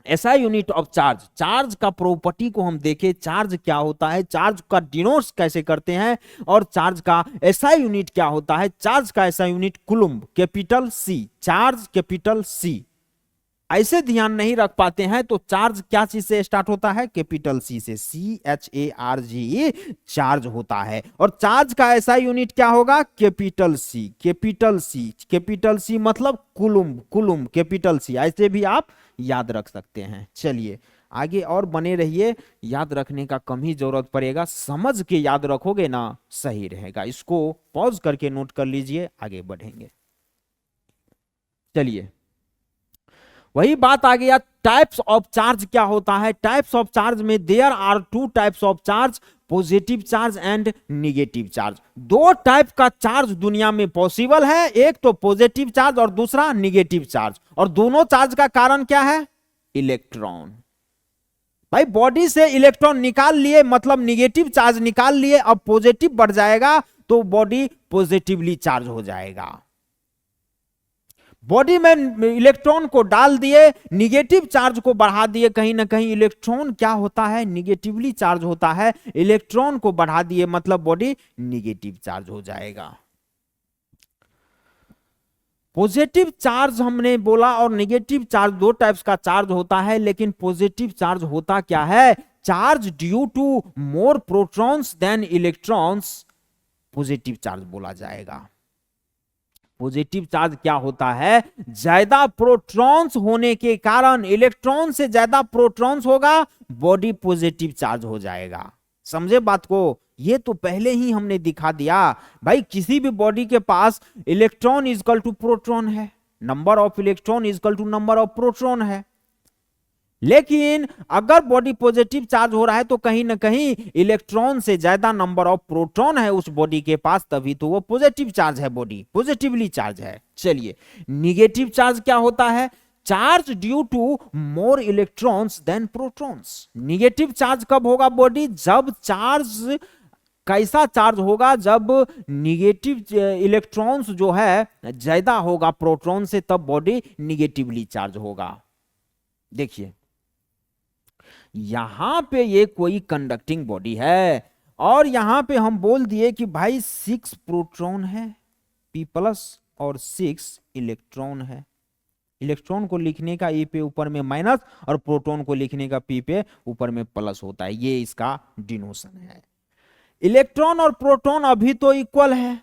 SI unit of charge, charge का प्रॉपर्टी को हम देखें, चार्ज क्या होता है, चार्ज का डिनोट कैसे करते हैं, और चार्ज का एसआई यूनिट क्या होता है। चार्ज का SI unit coulomb, capital C. Charge capital C. ऐसे ध्यान नहीं रख पाते हैं तो चार्ज क्या चीज से स्टार्ट होता है? कैपिटल सी से, CHARG चार्ज होता है। और चार्ज का एसआई यूनिट क्या होगा? Capital C. Capital C, capital C मतलब कूलम्ब, कूलम्ब कैपिटल सी। ऐसे भी आप याद रख सकते हैं। चलिए आगे और बने रहिए, याद रखने का कम ही जरूरत पड़ेगा, समझ के याद रखोगे ना सही रहेगा। इसको पॉज करके नोट कर लीजिए, आगे बढ़ेंगे। चलिए वही बात आ गया, टाइप्स ऑफ चार्ज क्या होता है। टाइप्स ऑफ चार्ज में there are two types of charge, positive charge and negative charge. दो टाइप का चार्ज दुनिया में पॉसिबल है, एक तो पॉजिटिव चार्ज और दूसरा निगेटिव चार्ज। और दोनों चार्ज का कारण क्या है? इलेक्ट्रॉन। भाई बॉडी से इलेक्ट्रॉन निकाल लिए मतलब निगेटिव चार्ज निकाल लिए, अब पॉजिटिव बढ़ जाएगा तो बॉडी पॉजिटिवली चार्ज हो जाएगा। बॉडी में इलेक्ट्रॉन को डाल दिए, निगेटिव चार्ज को बढ़ा दिए, कहीं ना कहीं इलेक्ट्रॉन क्या होता है? निगेटिवली चार्ज होता है। इलेक्ट्रॉन को बढ़ा दिए मतलब बॉडी निगेटिव चार्ज हो जाएगा। पॉजिटिव चार्ज हमने बोला और निगेटिव चार्ज, दो टाइप्स का चार्ज होता है। लेकिन पॉजिटिव चार्ज होता क्या है? Charge due to more protons than electrons, positive charge बोला जाएगा। पॉजिटिव चार्ज क्या होता है? ज्यादा प्रोटॉन्स होने के कारण, इलेक्ट्रॉन से ज्यादा प्रोटॉन्स होगा, बॉडी पॉजिटिव चार्ज हो जाएगा। समझे बात को? ये तो पहले ही हमने दिखा दिया भाई। किसी भी बॉडी के पास इलेक्ट्रॉन इक्वल टू प्रोटॉन है, number of electron equal to number of proton है। लेकिन अगर बॉडी पॉजिटिव चार्ज हो रहा है तो कहीं ना कहीं इलेक्ट्रॉन से ज्यादा नंबर ऑफ प्रोटॉन है उस बॉडी के पास, तभी तो वो पॉजिटिव चार्ज है, बॉडी पॉजिटिवली चार्ज है। चलिए निगेटिव चार्ज क्या होता है? Charge due to more electrons than protons. Negative charge कब होगा बॉडी? जब चार्ज, कैसा चार्ज होगा? जब निगेटिव इलेक्ट्रॉन्स जो है ज्यादा होगा प्रोटॉन से, तब बॉडी निगेटिवली चार्ज होगा। देखिए यहां पे ये कोई कंडक्टिंग बॉडी है और यहां पे हम बोल दिए कि भाई 6 प्रोटॉन है P+ और 6 इलेक्ट्रॉन है। इलेक्ट्रॉन को लिखने का E पे ऊपर में माइनस और प्रोटॉन को लिखने का P पे ऊपर में प्लस होता है, ये इसका डिनोशन है। इलेक्ट्रॉन और प्रोटॉन अभी तो इक्वल है,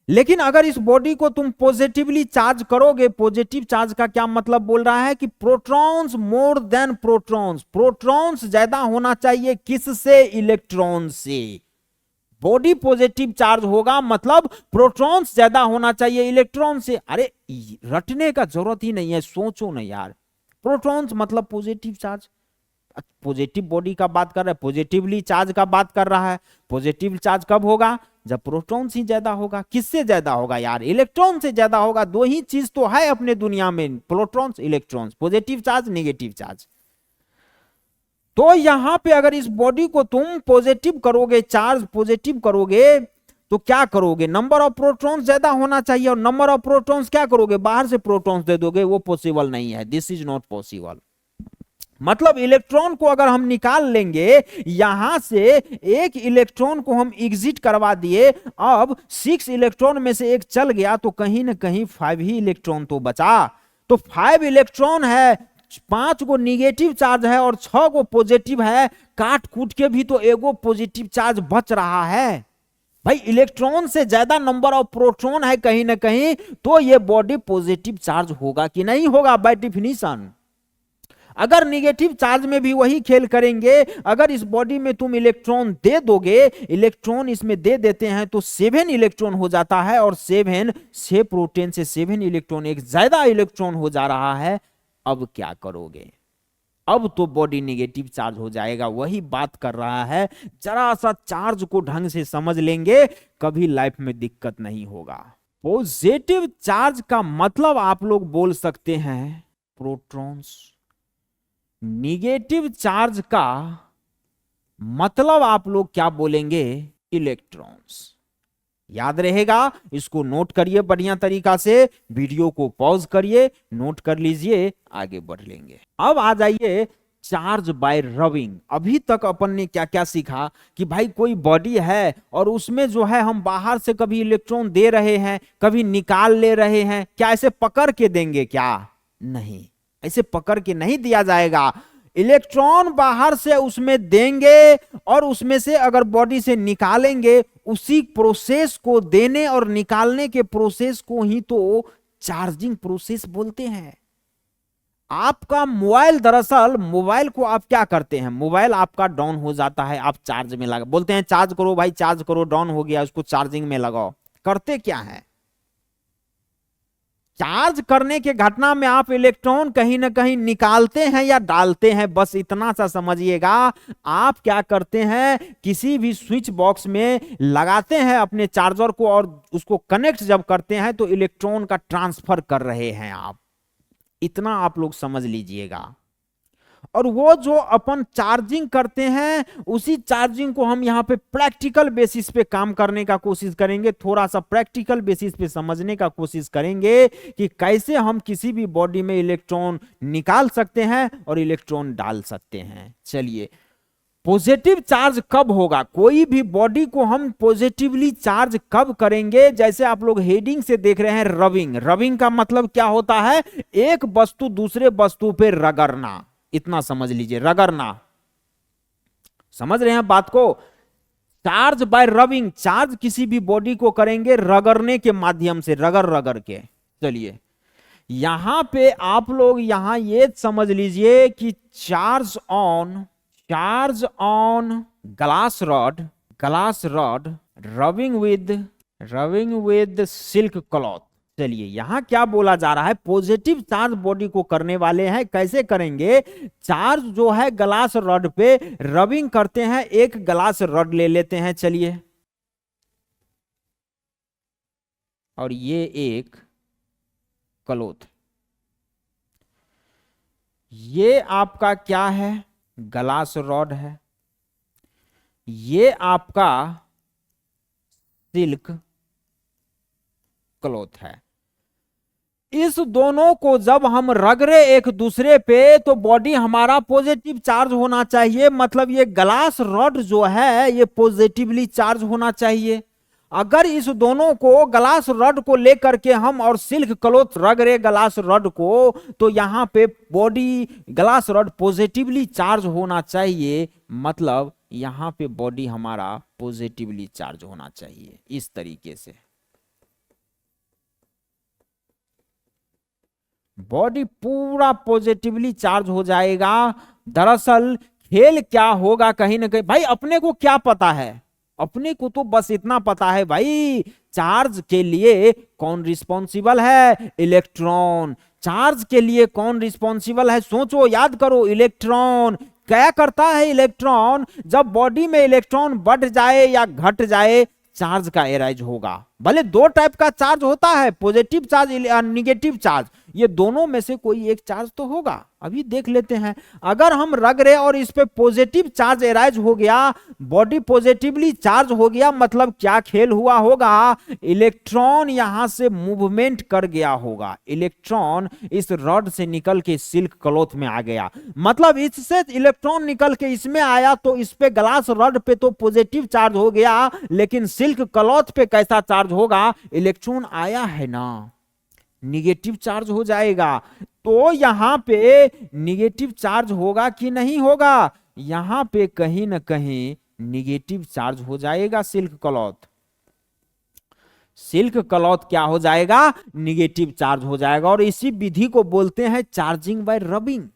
लेकिन अगर इस बॉडी को तुम पॉजिटिवली चार्ज करोगे, पॉजिटिव चार्ज का क्या मतलब बोल रहा है कि protons more than protons, protons ज्यादा होना चाहिए किससे? इलेक्ट्रॉन से। बॉडी पॉजिटिव चार्ज होगा मतलब प्रोटॉन्स ज्यादा होना चाहिए इलेक्ट्रॉन से। अरे रटने का जरूरत ही नहीं है, सोचो ना यार। प्रोटॉन्स मतलब पॉजिटिव चार्ज, पॉजिटिव बॉडी का बात कर रहा है, पॉजिटिवली चार्ज का बात कर रहा है। पॉजिटिव चार्ज कब होगा? जब प्रोटॉन ही ज्यादा होगा। किससे ज्यादा होगा यार? इलेक्ट्रॉन से ज्यादा होगा। दो ही चीज तो है अपने दुनिया में, protons electrons, positive charge negative charge. तो यहां पे अगर इस बॉडी को तुम पॉजिटिव करोगे, चार्ज पॉजिटिव करोगे, तो क्या करोगे? नंबर ऑफ प्रोटॉन्स ज्यादा होना चाहिए, और नंबर ऑफ प्रोटॉन्स क्या करोगे? बाहर से प्रोटॉन्स दे दोगे। वो पॉसिबल नहीं है, दिस इज नॉट पॉसिबल। मतलब इलेक्ट्रॉन को अगर हम निकाल लेंगे, यहां से एक इलेक्ट्रॉन को हम एग्जिट करवा दिए, अब 6 इलेक्ट्रॉन में से एक चल गया, तो कहीं ना कहीं 5 ही इलेक्ट्रॉन तो बचा। तो 5 इलेक्ट्रॉन है, 5 को निगेटिव चार्ज है और 6 को पॉजिटिव है। काट कूट के भी तो एगो पॉजिटिव चार्ज बच रहा है। भाई इलेक्ट्रॉन से ज्यादा नंबर ऑफ प्रोटॉन है कहीं ना कहीं, तो ये बॉडी पॉजिटिव चार्ज होगा कि नहीं होगा? By definition. अगर निगेटिव चार्ज में भी वही खेल करेंगे, अगर इस बॉडी में तुम इलेक्ट्रॉन दे दोगे, इलेक्ट्रॉन इसमें दे देते हैं तो 7 इलेक्ट्रॉन हो जाता है, और 6 प्रोटॉन से 7 इलेक्ट्रॉन, एक ज्यादा इलेक्ट्रॉन हो जा रहा है। अब क्या करोगे? अब तो बॉडी नेगेटिव चार्ज हो जाएगा। वही बात कर रहा है, जरा सा चार्ज को ढंग से समझ लेंगे, कभी लाइफ में दिक्कत नहीं होगा। पॉजिटिव चार्ज का मतलब आप लोग बोल सकते हैं प्रोटॉन्स, निगेटिव चार्ज का मतलब आप लोग क्या बोलेंगे? इलेक्ट्रॉन्स। याद रहेगा, इसको नोट करिए बढ़िया तरीका से, वीडियो को पॉज करिए, नोट कर लीजिए, आगे बढ़ लेंगे। अब आ जाइए चार्ज बाय रबिंग। अभी तक अपन ने क्या क्या सीखा कि भाई कोई बॉडी है और उसमें जो है हम बाहर से कभी इलेक्ट्रॉन दे रहे हैं, कभी निकाल ले रहे हैं। क्या ऐसे पकड़ के देंगे? क्या नहीं, ऐसे पकड़ के नहीं दिया जाएगा। इलेक्ट्रॉन बाहर से उसमें देंगे और उसमें से अगर बॉडी से निकालेंगे, उसी प्रोसेस को, देने और निकालने के प्रोसेस को ही तो चार्जिंग प्रोसेस बोलते हैं। आपका मोबाइल, दरअसल मोबाइल को आप क्या करते हैं? मोबाइल आपका डाउन हो जाता है, आप चार्ज में लगा, बोलते हैं चार्ज करो भाई, चार्ज करो, डाउन हो गया, उसको चार्जिंग में लगाओ। करते क्या है? चार्ज करने के घटना में आप इलेक्ट्रॉन कहीं ना कहीं निकालते हैं या डालते हैं, बस इतना सा समझिएगा। आप क्या करते हैं? किसी भी स्विच बॉक्स में लगाते हैं अपने चार्जर को, और उसको कनेक्ट जब करते हैं तो इलेक्ट्रॉन का ट्रांसफर कर रहे हैं आप। इतना आप लोग समझ लीजिएगा। और वो जो अपन चार्जिंग करते हैं, उसी चार्जिंग को हम यहाँ पे प्रैक्टिकल बेसिस पे काम करने का कोशिश करेंगे। थोड़ा सा प्रैक्टिकल बेसिस पे समझने का कोशिश करेंगे कि कैसे हम किसी भी बॉडी में इलेक्ट्रॉन निकाल सकते हैं और इलेक्ट्रॉन डाल सकते हैं। चलिए, पॉजिटिव चार्ज कब होगा? कोई भी बॉडी को हम पॉजिटिवली चार्ज कब करेंगे? जैसे आप लोग हेडिंग से देख रहे हैं, रबिंग। रबिंग का मतलब क्या होता है? एक वस्तु दूसरे वस्तु पे रगड़ना। इतना समझ लीजिए, रगड़ना। समझ रहे हैं बात को? चार्ज बाय रबिंग, चार्ज किसी भी बॉडी को करेंगे रगड़ने के माध्यम से, रगड़ रगड़ के। चलिए, यहां पे आप लोग यहां ये समझ लीजिए कि charge on glass rod rubbing with silk cloth. चलिए, यहां क्या बोला जा रहा है? पॉजिटिव चार्ज बॉडी को करने वाले हैं। कैसे करेंगे? चार्ज जो है ग्लास रॉड पे रबिंग करते हैं। एक ग्लास रॉड ले लेते हैं, चलिए, और ये एक क्लॉथ। ये आपका क्या है? ग्लास रॉड है। ये आपका सिल्क क्लॉथ है। इस दोनों को जब हम रगड़े एक दूसरे पे, तो बॉडी हमारा पॉजिटिव चार्ज होना चाहिए। मतलब ये ग्लास रॉड जो है ये पॉजिटिवली चार्ज होना चाहिए। अगर इस दोनों को, ग्लास रॉड को लेकर के हम और सिल्क क्लॉथ रगड़े ग्लास रॉड को, तो यहां पे body, glass rod positively charge होना चाहिए। मतलब यहां पे बॉडी हमारा पॉजिटिवली चार्ज होना चाहिए, इस तरीके से बॉडी पूरा पॉजिटिवली चार्ज हो जाएगा। दरअसल खेल क्या होगा कहीं ना कहीं, भाई अपने को क्या पता है? अपने को तो बस इतना पता है भाई, चार्ज के लिए कौन रिस्पॉन्सिबल है? इलेक्ट्रॉन। चार्ज के लिए कौन रिस्पॉन्सिबल है? सोचो, याद करो, इलेक्ट्रॉन। क्या करता है इलेक्ट्रॉन, जब बॉडी में इलेक्ट्रॉन बढ़ जाए या घट जाए चार्ज का एराइज होगा। भले दो टाइप का चार्ज होता है, पॉजिटिव चार्ज और निगेटिव चार्ज, ये दोनों में से कोई एक चार्ज तो होगा। अभी देख लेते हैं, अगर हम रग रहे और इस पे पॉजिटिव चार्ज एराइज हो गया, बॉडी पॉजिटिवली चार्ज हो गया, मतलब क्या खेल हुआ होगा, इलेक्ट्रॉन यहां से मूवमेंट कर गया होगा। इलेक्ट्रॉन इस रड से निकल के सिल्क क्लॉथ में आ गया, मतलब इससे इलेक्ट्रॉन निकल के इसमें आया तो इस पे ग्लास रड पे तो पॉजिटिव चार्ज हो गया, लेकिन सिल्क क्लॉथ पे कैसा चार्ज होगा, इलेक्ट्रॉन आया है ना, निगेटिव चार्ज हो जाएगा। तो यहां पे निगेटिव चार्ज होगा कि नहीं होगा, यहां पे कहीं ना कहीं निगेटिव चार्ज हो जाएगा। सिल्क क्लॉथ, सिल्क क्लॉथ क्या हो जाएगा, निगेटिव चार्ज हो जाएगा। और इसी विधि को बोलते हैं चार्जिंग बाय रबिंग।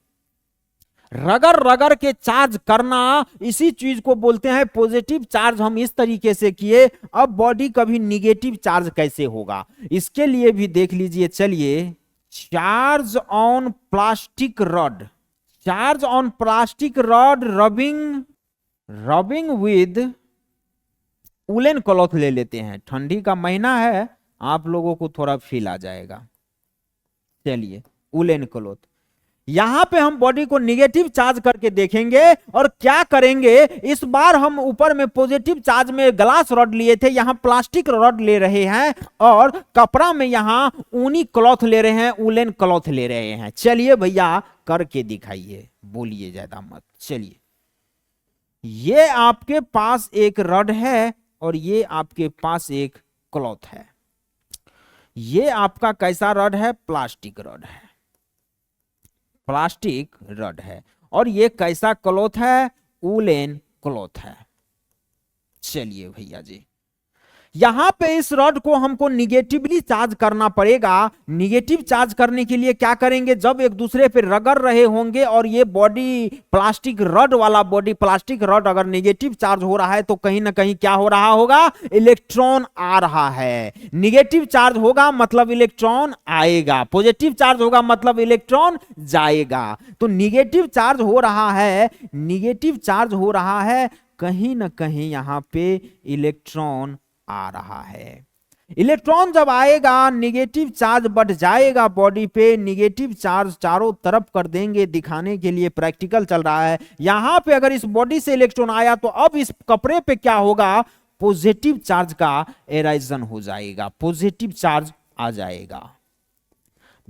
रगड़ रगड़ के चार्ज करना, इसी चीज को बोलते हैं पॉजिटिव चार्ज। हम इस तरीके से किए, अब बॉडी कभी निगेटिव चार्ज कैसे होगा, इसके लिए भी देख लीजिए। चलिए, charge on plastic rod, charge on plastic rod rubbing with woollen cloth ले लेते हैं। ठंडी का महीना है, आप लोगों को थोड़ा फील आ जाएगा। चलिए, वूलन क्लॉथ, यहां पे हम बॉडी को निगेटिव चार्ज करके देखेंगे और क्या करेंगे, इस बार हम ऊपर में पॉजिटिव चार्ज में ग्लास रॉड लिए थे, यहां प्लास्टिक रॉड ले रहे हैं, और कपड़ा में यहां ऊनी क्लॉथ ले रहे हैं, वूलन क्लॉथ ले रहे हैं। चलिए भैया करके दिखाइए, बोलिए ज्यादा मत। चलिए, ये आपके पास एक रॉड है और ये आपके पास एक क्लॉथ है। ये आपका कैसा रॉड है, प्लास्टिक रॉड है, प्लास्टिक रॉड है। और ये कैसा क्लॉथ है, वूलन क्लॉथ है। चलिए भैया जी, यहां पे इस रॉड को हमको निगेटिवली चार्ज करना पड़ेगा। निगेटिव चार्ज करने के लिए क्या करेंगे, जब एक दूसरे पे रगड़ रहे होंगे और ये बॉडी प्लास्टिक रॉड वाला बॉडी प्लास्टिक रॉड अगर निगेटिव चार्ज हो रहा है तो कहीं ना कहीं क्या हो रहा होगा, इलेक्ट्रॉन आ रहा है। निगेटिव चार्ज होगा मतलब इलेक्ट्रॉन आएगा, पॉजिटिव चार्ज होगा मतलब इलेक्ट्रॉन जाएगा। तो निगेटिव चार्ज हो रहा है, निगेटिव चार्ज हो रहा है, कहीं ना कहीं यहां पे इलेक्ट्रॉन आ रहा है। इलेक्ट्रॉन जब आएगा, निगेटिव चार्ज बढ़ जाएगा बॉडी पे, निगेटिव चार्ज चारों तरफ कर देंगे, दिखाने के लिए प्रैक्टिकल चल रहा है। यहां पे अगर इस बॉडी से इलेक्ट्रॉन आया तो अब इस कपड़े पे क्या होगा, पॉजिटिव चार्ज का एराइजन हो जाएगा, पॉजिटिव चार्ज आ जाएगा।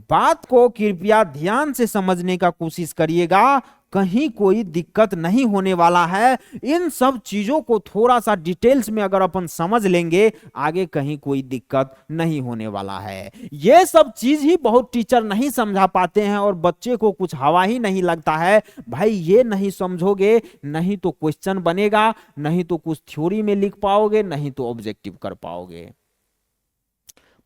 बात को कृपया ध्यान से समझने का कोशिश करिएगा, कहीं कोई दिक्कत नहीं होने वाला है। इन सब चीजों को थोड़ा सा डिटेल्स में अगर अपन समझ लेंगे, आगे कहीं कोई दिक्कत नहीं होने वाला है। ये सब चीज ही बहुत टीचर नहीं समझा पाते हैं और बच्चे को कुछ हवा ही नहीं लगता है। भाई ये नहीं समझोगे, नहीं तो क्वेश्चन बनेगा, नहीं तो कुछ थ्योरी में लिख पाओगे, नहीं तो ऑब्जेक्टिव कर पाओगे।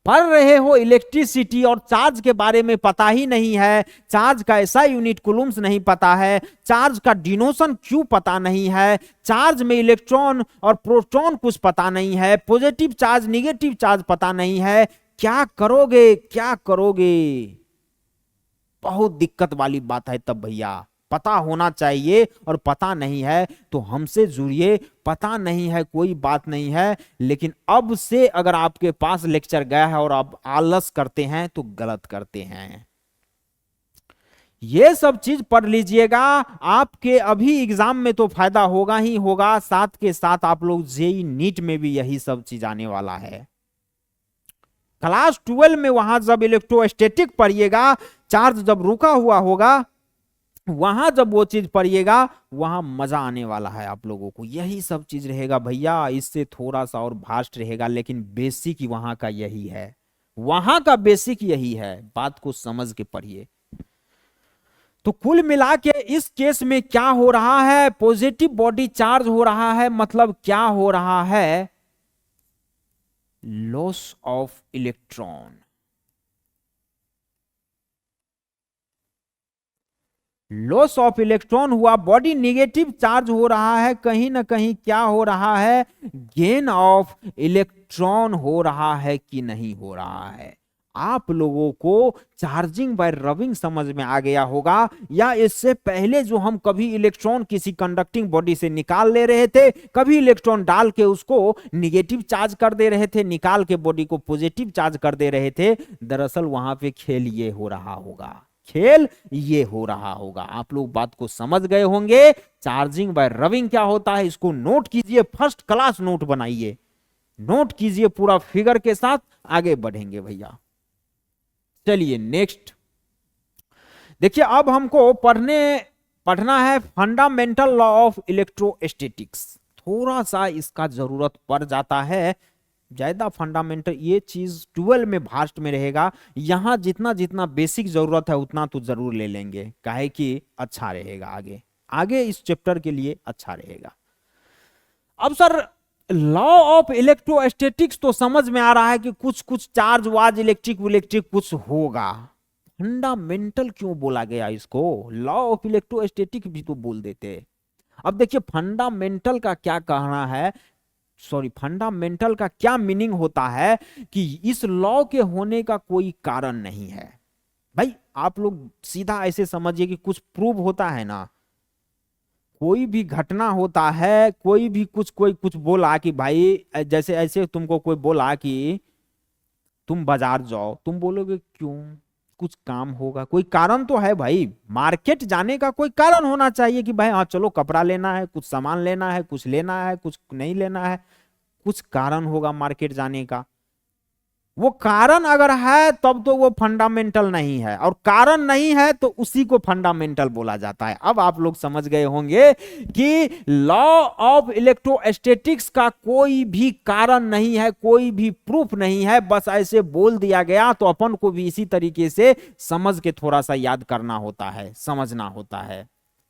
पढ़ रहे हो इलेक्ट्रिसिटी और चार्ज के बारे में पता ही नहीं है, चार्ज का ऐसा यूनिट कूलम्स नहीं पता है, चार्ज का डिनोशन क्यों पता नहीं है, चार्ज में इलेक्ट्रॉन और प्रोटॉन कुछ पता नहीं है, पॉजिटिव चार्ज निगेटिव चार्ज पता नहीं है, क्या करोगे, क्या करोगे। बहुत दिक्कत वाली बात है। तब भैया पता होना चाहिए और पता नहीं है तो हमसे जुड़िए। पता नहीं है कोई बात नहीं है, लेकिन अब से अगर आपके पास लेक्चर गया है और आप आलस करते हैं तो गलत करते हैं। ये सब चीज पढ़ लीजिएगा, आपके अभी एग्जाम में तो फायदा होगा ही होगा, साथ के साथ आप लोग जेईई नीट में भी यही सब चीज आने वाला है। क्लास 12 में वहां जब इलेक्ट्रोस्टैटिक पढ़िएगा, चार्ज जब रुका हुआ होगा, वहां जब वो चीज पढ़िएगा, वहां मजा आने वाला है आप लोगों को। यही सब चीज रहेगा भैया, इससे थोड़ा सा और भास्ट रहेगा, लेकिन बेसिक वहां का यही है, वहां का बेसिक यही है। बात को समझ के पढ़िए। तो कुल मिला के इस केस में क्या हो रहा है, पॉजिटिव बॉडी चार्ज हो रहा है, मतलब क्या हो रहा है, loss of electron. Loss of electron हुआ, बॉडी निगेटिव चार्ज हो रहा है, कहीं ना कहीं क्या हो रहा है, गेन ऑफ इलेक्ट्रॉन हो रहा है कि नहीं हो रहा है। आप लोगों को चार्जिंग बाय रबिंग समझ में आ गया होगा, या इससे पहले जो हम कभी इलेक्ट्रॉन किसी कंडक्टिंग बॉडी से निकाल ले रहे थे, कभी इलेक्ट्रॉन डाल के उसको निगेटिव चार्ज कर दे रहे थे, निकाल के बॉडी को पॉजिटिव चार्ज कर दे रहे थे, दरअसल वहां पे खेल ये हो रहा होगा, खेल ये हो रहा होगा। आप लोग बात को समझ गए होंगे। चार्जिंग बाय रबिंग क्या होता है, इसको नोट कीजिए, फर्स्ट क्लास नोट बनाइए, नोट कीजिए पूरा फिगर के साथ, आगे बढ़ेंगे भैया। चलिए नेक्स्ट देखिए, अब हमको पढ़ना है फंडामेंटल लॉ ऑफ इलेक्ट्रोस्टैटिक्स। थोड़ा सा इसका जरूरत पड़ जाता है, ज्यादा फंडामेंटल ये चीज 12 में भास्ट में रहेगा, यहां जितना जितना बेसिक जरूरत है उतना तो जरूर ले लेंगे, काहे कि अच्छा रहेगा, आगे आगे इस चैप्टर के लिए अच्छा रहेगा। अब सर लॉ ऑफ इलेक्ट्रोस्टैटिक्स तो समझ में आ रहा है कि कुछ कुछ चार्ज वार्ज इलेक्ट्रिक कुछ होगा, फंडामेंटल क्यों बोला गया इसको, लॉ ऑफ इलेक्ट्रोस्टैटिक भी तो बोल देते। अब देखिए फंडामेंटल का क्या कहना है, फंडामेंटल का क्या मीनिंग होता है कि इस लॉ के होने का कोई कारण नहीं है। भाई आप लोग सीधा ऐसे समझिए कि कुछ प्रूव होता है ना, कोई भी घटना होता है, कोई भी कोई कुछ बोला कि भाई जैसे ऐसे तुमको कोई बोला कि तुम बाजार जाओ, तुम बोलोगे क्यों, कुछ काम होगा, कोई कारण तो है भाई, मार्केट जाने का कोई कारण होना चाहिए कि भाई हाँ चलो कपड़ा लेना है, कुछ सामान लेना है, कुछ लेना है, कुछ नहीं लेना है, कुछ कारण होगा मार्केट जाने का। वो कारण अगर है तब तो वो फंडामेंटल नहीं है, और कारण नहीं है तो उसी को फंडामेंटल बोला जाता है। अब आप लोग समझ गए होंगे कि लॉ ऑफ इलेक्ट्रोस्टैटिक्स का कोई भी कारण नहीं है, कोई भी प्रूफ नहीं है, बस ऐसे बोल दिया गया, तो अपन को भी इसी तरीके से समझ के थोड़ा सा याद करना होता है, समझना होता है।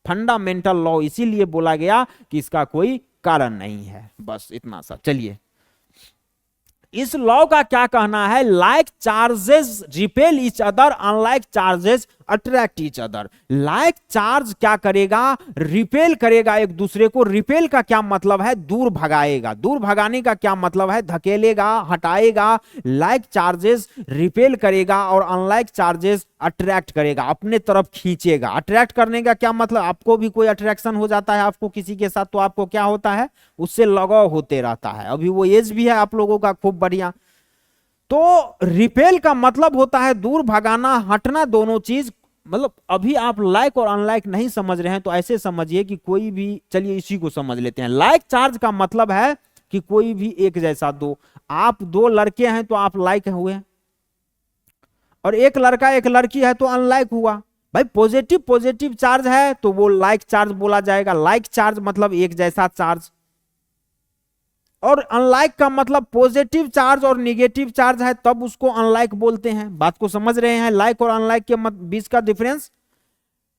फंडामेंटल लॉ इसीलिए बोला गया कि इसका कोई कारण नहीं है, बस इतना सा। चलिए इस लॉ का क्या कहना है, like charges repel each other, unlike charges attract each other. Like charge क्या करेगा, रिपेल करेगा एक दूसरे को। रिपेल का क्या मतलब है, दूर भगाएगा, दूर भगाने का क्या मतलब है, धकेलेगा, हटाएगा। लाइक चार्जेस रिपेल करेगा और अनलाइक चार्जेस अट्रैक्ट करेगा, अपने तरफ खींचेगा। अट्रैक्ट करने का क्या मतलब, आपको भी कोई अट्रैक्शन हो जाता है आपको किसी के साथ, तो आपको क्या होता है, उससे लगाव होते रहता है। अभी वो एज भी है आप लोगों का खूब बढ़िया। तो रिपेल का मतलब होता है दूर भगाना, हटना, दोनों चीज। मतलब अभी आप लाइक और अनलाइक नहीं समझ रहे हैं तो ऐसे समझिए कि कोई भी, चलिए इसी को समझ लेते हैं। लाइक चार्ज का मतलब है कि कोई भी एक जैसा दो, आप दो लड़के हैं तो आप लाइक हुए, और एक लड़का एक लड़की है तो अनलाइक हुआ। भाई पॉजिटिव पॉजिटिव चार्ज है तो वो लाइक चार्ज बोला जाएगा। लाइक चार्ज मतलब एक जैसा चार्ज, और अनलाइक का मतलब पॉजिटिव चार्ज और निगेटिव चार्ज है तब उसको अनलाइक बोलते हैं। बात को समझ रहे हैं, लाइक और अनलाइक के बीच का डिफरेंस।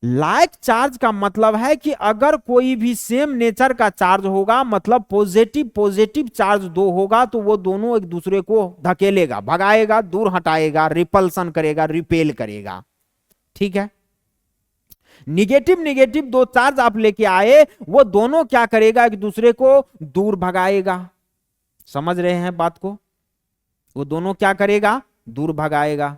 लाइक चार्ज का मतलब है कि अगर कोई भी सेम नेचर का चार्ज होगा, मतलब पॉजिटिव पॉजिटिव चार्ज दो होगा, तो वो दोनों एक दूसरे को धकेलेगा, भगाएगा, दूर हटाएगा, रिपल्सन करेगा, रिपेल करेगा। ठीक है। निगेटिव निगेटिव दो चार्ज आप लेके आए, वो दोनों क्या करेगा, एक दूसरे को दूर भगाएगा। समझ रहे हैं बात को, वो दोनों क्या करेगा, दूर भगाएगा।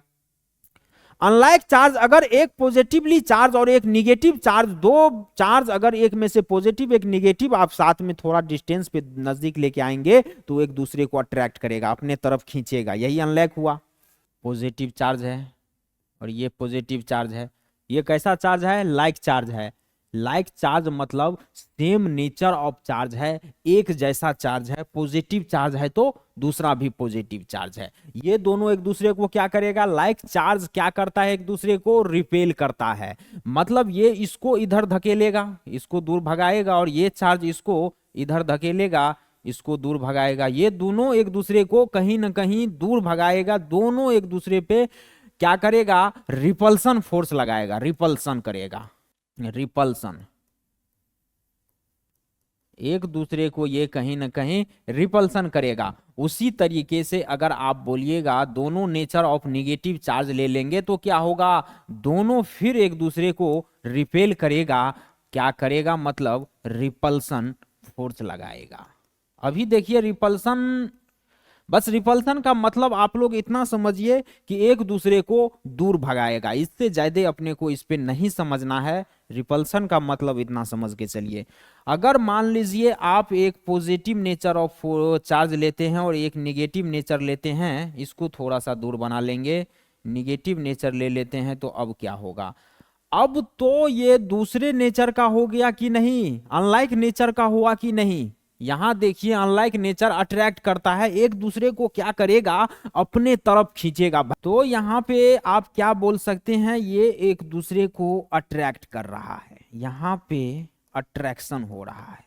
अनलाइक चार्ज, अगर एक पॉजिटिवली चार्ज और एक निगेटिव चार्ज, दो चार्ज अगर एक में से पॉजिटिव एक निगेटिव आप साथ में थोड़ा डिस्टेंस पे नजदीक लेके आएंगे तो एक दूसरे को अट्रैक्ट करेगा, अपने तरफ खींचेगा, यही अनलाइक हुआ। पॉजिटिव चार्ज है और ये पॉजिटिव चार्ज है, ये कैसा चार्ज है, लाइक चार्ज है। लाइक चार्ज मतलब सेम नेचर ऑफ चार्ज है, एक जैसा चार्ज है। पॉजिटिव चार्ज है तो दूसरा भी पॉजिटिव चार्ज है, ये दोनों एक दूसरे को क्या करेगा, लाइक चार्ज क्या करता है, एक दूसरे को रिपेल करता है। मतलब ये इसको इधर धकेलेगा, इसको दूर भगाएगा, और ये चार्ज इसको इधर धकेलेगा, इसको दूर भगाएगा। ये दोनों एक दूसरे को कहीं ना कहीं दूर भगाएगा, दोनों एक दूसरे पे क्या करेगा, रिपल्सन फोर्स लगाएगा, रिपल्सन करेगा, रिपल्सन। एक दूसरे को ये कहीं ना कहीं रिपल्सन करेगा। उसी तरीके से अगर आप बोलिएगा दोनों नेचर ऑफ निगेटिव चार्ज ले लेंगे तो क्या होगा, दोनों फिर एक दूसरे को रिपेल करेगा, क्या करेगा, मतलब रिपल्सन फोर्स लगाएगा। अभी देखिए रिपल्सन बस रिपल्सन का मतलब आप लोग इतना समझिए कि एक दूसरे को दूर भगाएगा, इससे ज्यादा अपने को इस पे नहीं समझना है। रिपल्सन का मतलब इतना समझ के चलिए। अगर मान लीजिए आप एक पॉजिटिव नेचर ऑफ चार्ज लेते हैं और एक निगेटिव नेचर लेते हैं, इसको थोड़ा सा दूर बना लेंगे, निगेटिव नेचर ले लेते हैं, तो अब क्या होगा? अब तो ये दूसरे नेचर का हो गया कि नहीं, अनलाइक नेचर का हुआ कि नहीं? यहां देखिए, अनलाइक नेचर अट्रैक्ट करता है, एक दूसरे को क्या करेगा, अपने तरफ खींचेगा। तो यहां पे आप क्या बोल सकते हैं, ये एक दूसरे को अट्रैक्ट कर रहा है, यहां पे अट्रैक्शन हो रहा है,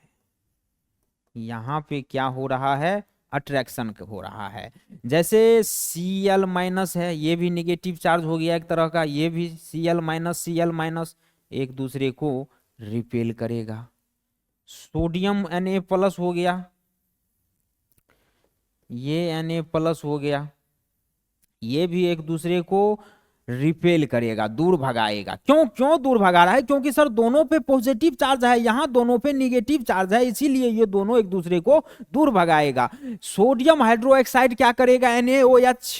यहां पे क्या हो रहा है, अट्रैक्शन हो रहा है। जैसे Cl माइनस है, ये भी निगेटिव चार्ज हो गया एक तरह का, ये भी Cl माइनस एक दूसरे को रिपेल करेगा। सोडियम Na प्लस हो गया, ये Na प्लस हो गया, ये भी एक दूसरे को रिपेल करेगा, दूर भगाएगा। क्यों क्यों दूर भगा रहा है? क्योंकि सर दोनों पे पॉजिटिव चार्ज है, यहां दोनों पे निगेटिव चार्ज है, इसीलिए ये दोनों एक दूसरे को दूर भगाएगा। सोडियम हाइड्रोक्साइड क्या करेगा, NaOH,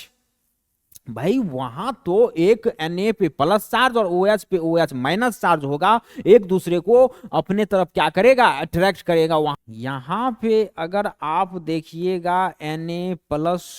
भाई वहां तो एक Na पे प्लस चार्ज और OH पे OH माइनस चार्ज होगा, एक दूसरे को अपने तरफ क्या करेगा, अट्रैक्ट करेगा। वहां यहां पे अगर आप देखिएगा Na प्लस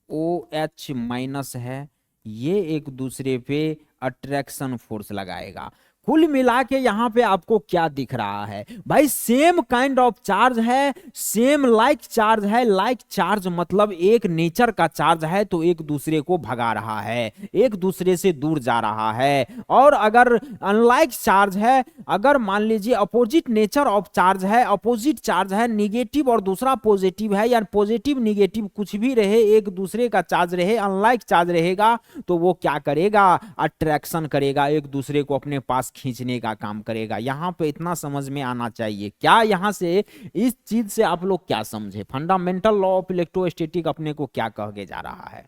OH माइनस है, ये एक दूसरे पे अट्रैक्शन फोर्स लगाएगा। कुल मिला के यहां पे आपको क्या दिख रहा है भाई, सेम काइंड ऑफ चार्ज है, सेम लाइक चार्ज है। लाइक चार्ज मतलब एक नेचर का चार्ज है, तो एक दूसरे को भगा रहा है, एक दूसरे से दूर जा रहा है। और अगर अनलाइक चार्ज है, अगर मान लीजिए अपोजिट नेचर ऑफ चार्ज है, अपोजिट चार्ज है, निगेटिव और दूसरा पॉजिटिव है, या पॉजिटिव निगेटिव कुछ भी रहे, एक दूसरे का चार्ज रहे, अनलाइक चार्ज रहेगा, तो वो क्या करेगा, अट्रैक्शन करेगा, एक दूसरे को अपने पास खींचने का काम करेगा। यहां पे इतना समझ में आना चाहिए। क्या यहां से इस चीज से आप लोग क्या समझे, फंडामेंटल लॉ ऑफ इलेक्ट्रोस्टैटिक अपने को क्या कह के जा रहा है?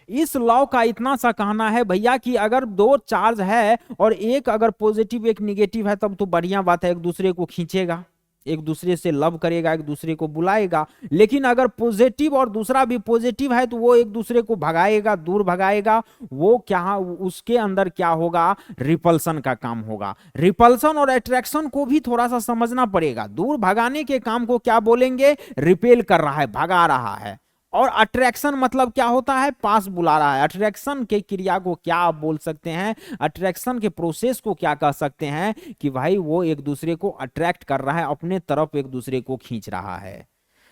इस लॉ का इतना सा कहना है भैया कि अगर दो चार्ज है और एक अगर पॉजिटिव एक निगेटिव है, तब तो बढ़िया बात है, एक दूसरे को खींचेगा, एक दूसरे से लव करेगा, एक दूसरे को बुलाएगा। लेकिन अगर पॉजिटिव और दूसरा भी पॉजिटिव है, तो वो एक दूसरे को भगाएगा, दूर भगाएगा। वो क्या, उसके अंदर क्या होगा, रिपल्सन का काम होगा। रिपल्सन और अट्रैक्शन को भी थोड़ा सा समझना पड़ेगा। दूर भगाने के काम को क्या बोलेंगे, रिपेल कर रहा है, भगा रहा है। और अट्रैक्शन मतलब क्या होता है, पास बुला रहा है। अट्रैक्शन के क्रिया को क्या आप बोल सकते हैं, अट्रैक्शन के प्रोसेस को क्या कह सकते हैं, कि भाई वो एक दूसरे को अट्रैक्ट कर रहा है, अपने तरफ एक दूसरे को खींच रहा है।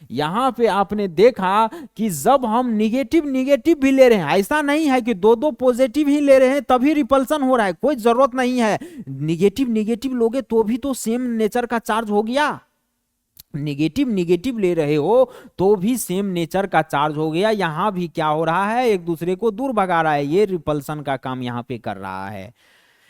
यहां पे आपने देखा कि जब हम निगेटिव निगेटिव भी ले रहे हैं, ऐसा नहीं है कि दो दो पॉजिटिव ही ले रहे हैं तभी रिपल्सन हो रहा है, कोई जरूरत नहीं है। निगेटिव निगेटिव लोगे तो भी तो सेम नेचर का चार्ज हो गया, निगेटिव निगेटिव ले रहे हो तो भी सेम नेचर का चार्ज हो गया। यहां भी क्या हो रहा है, एक दूसरे को दूर भगा रहा है, ये रिपल्सन का काम यहां पे कर रहा है।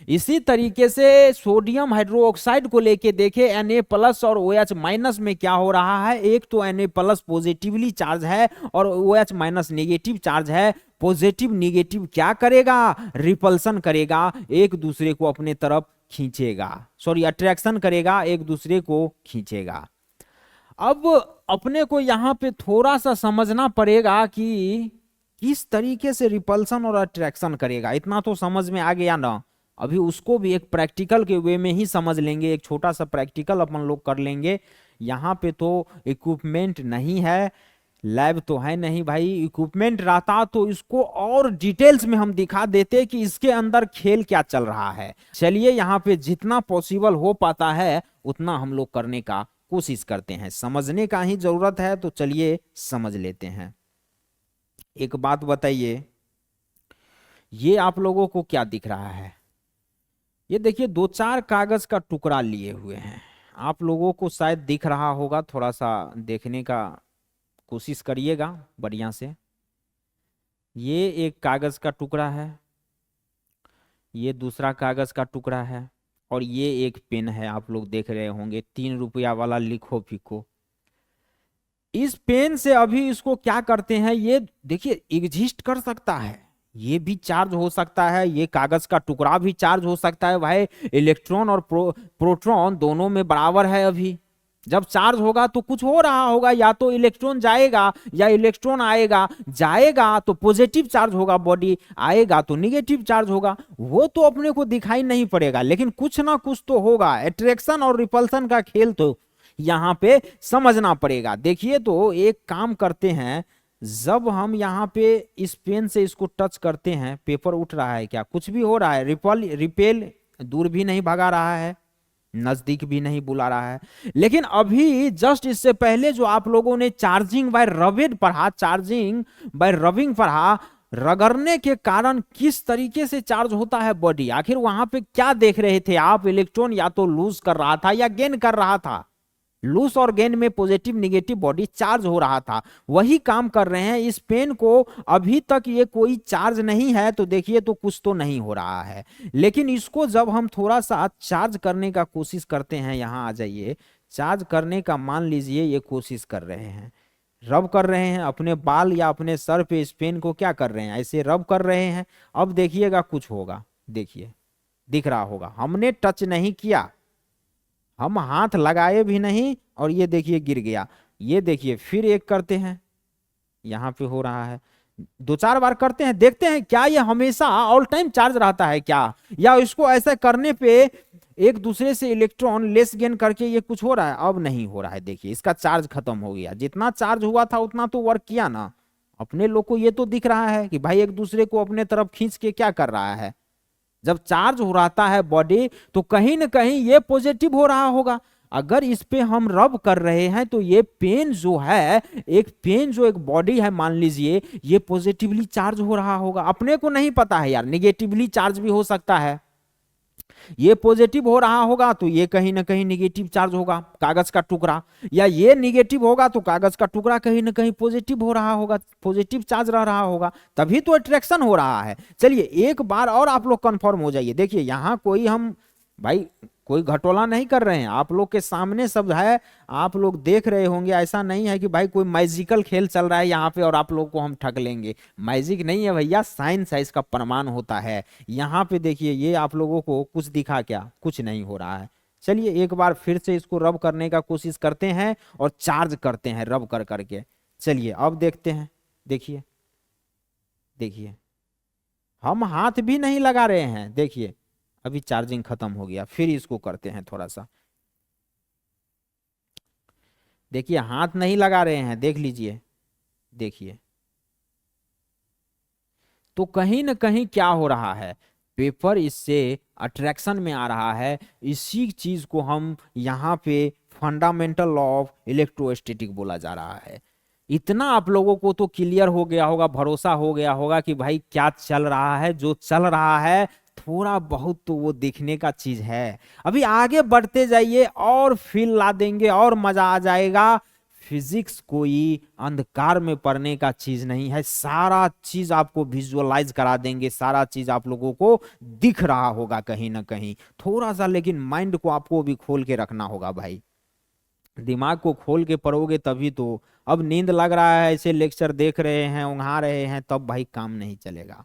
इसी तरीके से सोडियम हाइड्रोक्साइड को लेके देखे, Na प्लस और OH माइनस में क्या हो रहा है, एक तो Na प्लस पॉजिटिवली चार्ज है और OH माइनस नेगेटिव चार्ज है। पॉजिटिव निगेटिव क्या करेगा, रिपल्सन करेगा, एक दूसरे को अपने तरफ खींचेगा, सॉरी अट्रैक्शन करेगा, एक दूसरे को खींचेगा। अब अपने को यहां पे थोड़ा सा समझना पड़ेगा कि किस तरीके से रिपल्सन और अट्रैक्शन करेगा। इतना तो समझ में आ गया ना, अभी उसको भी एक प्रैक्टिकल के वे में ही समझ लेंगे। एक छोटा सा प्रैक्टिकल अपन लोग कर लेंगे। यहाँ पे तो इक्विपमेंट नहीं है, लैब तो है नहीं भाई। इक्विपमेंट रहता तो इसको और डिटेल्स में हम दिखा देते कि इसके अंदर खेल क्या चल रहा है। चलिए यहाँ पे जितना पॉसिबल हो पाता है उतना हम लोग करने का कोशिश करते हैं। समझने का ही जरूरत है, तो चलिए समझ लेते हैं। एक बात बताइए, ये आप लोगों को क्या दिख रहा है? ये देखिए दो चार कागज का टुकड़ा लिए हुए हैं, आप लोगों को शायद दिख रहा होगा, थोड़ा सा देखने का कोशिश करिएगा बढ़िया से। ये एक कागज का टुकड़ा है, ये दूसरा कागज का टुकड़ा है, और ये एक पेन है। आप लोग देख रहे होंगे 3 रुपया वाला लिखो फीको। इस पेन से अभी इसको क्या करते हैं, ये देखिए एग्जिस्ट कर सकता है, ये भी चार्ज हो सकता है, ये कागज का टुकड़ा भी चार्ज हो सकता है भाई। इलेक्ट्रॉन और प्रोटॉन दोनों में बराबर है अभी, जब चार्ज होगा तो कुछ हो रहा होगा, या तो इलेक्ट्रॉन जाएगा या इलेक्ट्रॉन आएगा। जाएगा तो पॉजिटिव चार्ज होगा बॉडी, आएगा तो निगेटिव चार्ज होगा। वो तो अपने को दिखाई नहीं पड़ेगा, लेकिन कुछ ना कुछ तो होगा। अट्रैक्शन और रिपल्सन का खेल तो यहाँ पे समझना पड़ेगा। देखिए तो एक काम करते हैं, जब हम यहाँ पे इस पेन से इसको टच करते हैं, पेपर उठ रहा है क्या, कुछ भी हो रहा है, रिपेल दूर भी नहीं भगा रहा है, नजदीक भी नहीं बुला रहा है। लेकिन अभी जस्ट इससे पहले जो आप लोगों ने चार्जिंग बाय रबिंग पढ़ा, चार्जिंग बाय रबिंग पढ़ा, रगड़ने के कारण किस तरीके से चार्ज होता है बॉडी, आखिर वहां पे क्या देख रहे थे आप, इलेक्ट्रॉन या तो लूज कर रहा था या गेन कर रहा था। लूस और गेन में पॉजिटिव निगेटिव बॉडी चार्ज हो रहा था, वही काम कर रहे हैं इस पेन को। अभी तक ये कोई चार्ज नहीं है, तो देखिए तो कुछ तो नहीं हो रहा है। लेकिन इसको जब हम थोड़ा सा चार्ज करने का कोशिश करते हैं, यहां आ जाइए, चार्ज करने का मान लीजिए ये कोशिश कर रहे हैं, रब कर रहे हैं अपने बाल या अपने सर पे, इस पेन को क्या कर रहे हैं, ऐसे रब कर रहे हैं। अब देखिएगा कुछ होगा, देखिए दिख रहा होगा, हमने टच नहीं किया, हम हाथ लगाए भी नहीं, और ये देखिए गिर गया। ये देखिए फिर एक करते हैं, यहां पे हो रहा है, दो चार बार करते हैं, देखते हैं क्या ये हमेशा ऑल टाइम चार्ज रहता है क्या, या इसको ऐसा करने पे एक दूसरे से इलेक्ट्रॉन लेस गेन करके ये कुछ हो रहा है। अब नहीं हो रहा है, देखिए इसका चार्ज खत्म हो गया, जितना चार्ज हुआ था उतना तो वर्क किया ना। अपने लोग को ये तो दिख रहा है कि भाई एक दूसरे को अपने तरफ खींच के क्या कर रहा है। जब चार्ज हो रहता है बॉडी तो कहीं ना कहीं ये पॉजिटिव हो रहा होगा। अगर इस पे हम रब कर रहे हैं तो ये पेन जो है, एक पेन जो एक बॉडी है मान लीजिए, ये पॉजिटिवली चार्ज हो रहा होगा। अपने को नहीं पता है यार, निगेटिवली चार्ज भी हो सकता है। ये पॉजिटिव हो रहा होगा तो ये कहीं ना कहीं निगेटिव चार्ज होगा, कागज का टुकड़ा, या ये निगेटिव होगा तो कागज का टुकड़ा कहीं ना कहीं पॉजिटिव हो रहा होगा, पॉजिटिव चार्ज रह रहा होगा, तभी तो अट्रैक्शन हो रहा है। चलिए एक बार और आप लोग कंफर्म हो जाइए। देखिए यहां कोई हम भाई कोई घटोला नहीं कर रहे हैं, आप लोग के सामने सब है, आप लोग देख रहे होंगे। ऐसा नहीं है कि भाई कोई मैजिकल खेल चल रहा है यहाँ पे और आप लोग को हम ठग लेंगे, मैजिक नहीं है भैया, साइंस है, इसका प्रमाण होता है। यहाँ पे देखिए ये आप लोगों को कुछ दिखा क्या, कुछ नहीं हो रहा है। चलिए एक बार फिर से इसको रब करने का कोशिश करते हैं और चार्ज करते हैं रब कर करके। चलिए अब देखते हैं, देखिए देखिए हम हाथ भी नहीं लगा रहे हैं, देखिए अभी चार्जिंग खत्म हो गया। फिर इसको करते हैं थोड़ा सा, देखिए हाथ नहीं लगा रहे हैं, देख लीजिए, देखिए तो कहीं ना कहीं क्या हो रहा है, पेपर इससे अट्रैक्शन में आ रहा है। इसी चीज को हम यहाँ पे फंडामेंटल लॉ ऑफ इलेक्ट्रोस्टैटिक बोला जा रहा है। इतना आप लोगों को तो क्लियर हो गया होगा, भरोसा हो गया होगा कि भाई क्या चल रहा है, जो चल रहा है थोड़ा बहुत तो वो देखने का चीज है। अभी आगे बढ़ते जाइए और फील ला देंगे और मजा आ जाएगा। फिजिक्स कोई अंधकार में पढ़ने का चीज नहीं है, सारा चीज आपको विजुअलाइज करा देंगे, सारा चीज आप लोगों को दिख रहा होगा कहीं ना कहीं। थोड़ा सा लेकिन माइंड को आपको भी खोल के रखना होगा भाई, दिमाग को खोल के पढ़ोगे तभी तो। अब नींद लग रहा है, ऐसे लेक्चर देख रहे हैं, उंघा रहे हैं, तब भाई काम नहीं चलेगा,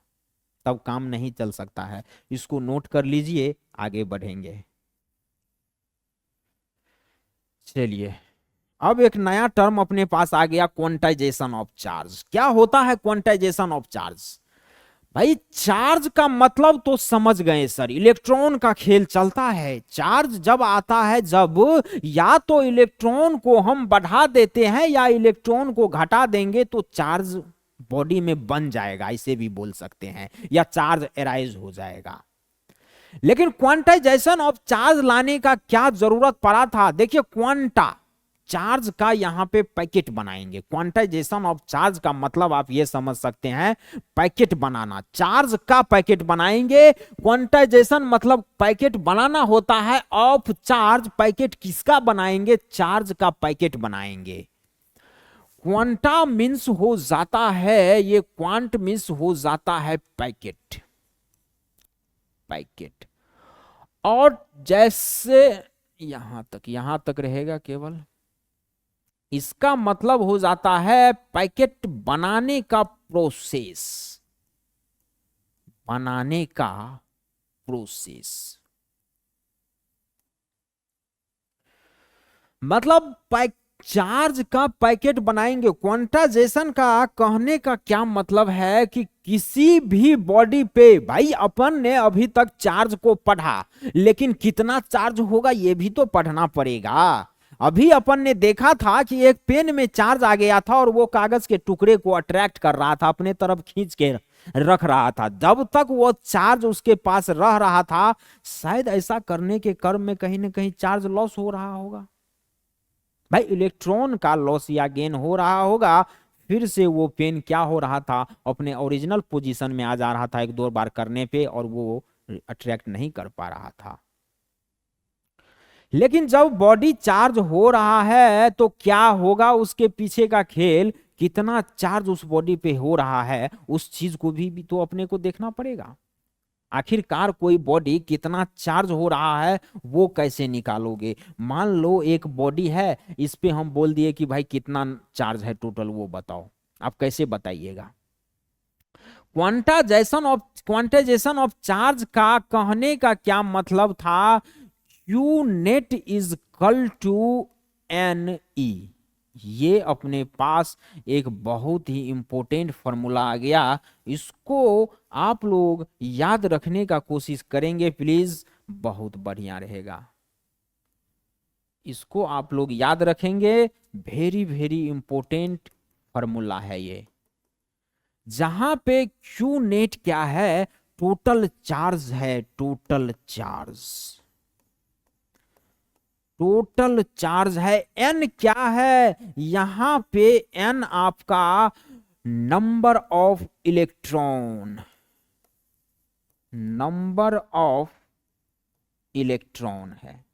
तब काम नहीं चल सकता है। इसको नोट कर लीजिए, आगे बढ़ेंगे। चलिए अब एक नया टर्म अपने पास आ गया, क्वांटाइजेशन ऑफ चार्ज। क्या होता है क्वांटाइजेशन ऑफ चार्ज? भाई चार्ज का मतलब तो समझ गए सर, इलेक्ट्रॉन का खेल चलता है। चार्ज जब आता है, जब या तो इलेक्ट्रॉन को हम बढ़ा देते हैं या इलेक्ट्रॉन को घटा देंगे तो चार्ज बॉडी में बन जाएगा, इसे भी बोल सकते हैं, या चार्ज एराइज हो जाएगा। लेकिन क्वांटाइजेशन ऑफ चार्ज लाने का क्या जरूरत पड़ा था? देखिए क्वांटा चार्ज का यहां पे पैकेट बनाएंगे। क्वांटाइजेशन ऑफ चार्ज का मतलब आप ये समझ सकते हैं, पैकेट बनाना, चार्ज का पैकेट बनाएंगे। क्वांटाइजेशन मतलब पैकेट बनाना होता है, ऑफ चार्ज पैकेट किसका बनाएंगे? चार्ज का पैकेट बनाएंगे। क्वांटा मीन्स हो जाता है, ये क्वांट मीन्स हो जाता है पैकेट, पैकेट। और जैसे यहां तक रहेगा केवल, इसका मतलब हो जाता है पैकेट बनाने का प्रोसेस, बनाने का प्रोसेस। मतलब चार्ज का पैकेट बनाएंगे। क्वांटाइजेशन का कहने का क्या मतलब है कि किसी भी बॉडी पे, भाई अपन ने अभी तक चार्ज को पढ़ा, लेकिन कितना चार्ज होगा ये भी तो पढ़ना पड़ेगा। अभी अपन ने देखा था कि एक पेन में चार्ज आ गया था और वो कागज के टुकड़े को अट्रैक्ट कर रहा था, अपने तरफ खींच के रख रहा था। जब तक वो चार्ज उसके पास रह रहा था, शायद ऐसा करने के क्रम में कहीं ना कहीं चार्ज लॉस हो रहा होगा। भाई इलेक्ट्रॉन का लॉस या गेन हो रहा होगा, फिर से वो पेन क्या हो रहा था, अपने ओरिजिनल पोजीशन में आ जा रहा था एक दो बार करने पे, और वो अट्रैक्ट नहीं कर पा रहा था। लेकिन जब बॉडी चार्ज हो रहा है तो क्या होगा, उसके पीछे का खेल, कितना चार्ज उस बॉडी पे हो रहा है, उस चीज को भी तो अपने को देखना पड़ेगा। आखिरकार कोई बॉडी कितना चार्ज हो रहा है वो कैसे निकालोगे। मान लो एक बॉडी है, इस पे हम बोल दिए कि भाई कितना चार्ज है टोटल, वो बताओ, आप कैसे बताइएगा। क्वांटाइजेशन ऑफ चार्ज का कहने का क्या मतलब था, Q net is equal to N E. ये अपने पास एक बहुत ही इंपॉर्टेंट फॉर्मूला आ गया, इसको आप लोग याद रखने का कोशिश करेंगे प्लीज, बहुत बढ़िया रहेगा। इसको आप लोग याद रखेंगे, वेरी वेरी इंपॉर्टेंट फॉर्मूला है ये। जहां पे Q नेट क्या है, टोटल चार्ज है, टोटल चार्ज, टोटल चार्ज है। एन क्या है, यहां पे एन आपका number of electron, number of electron है।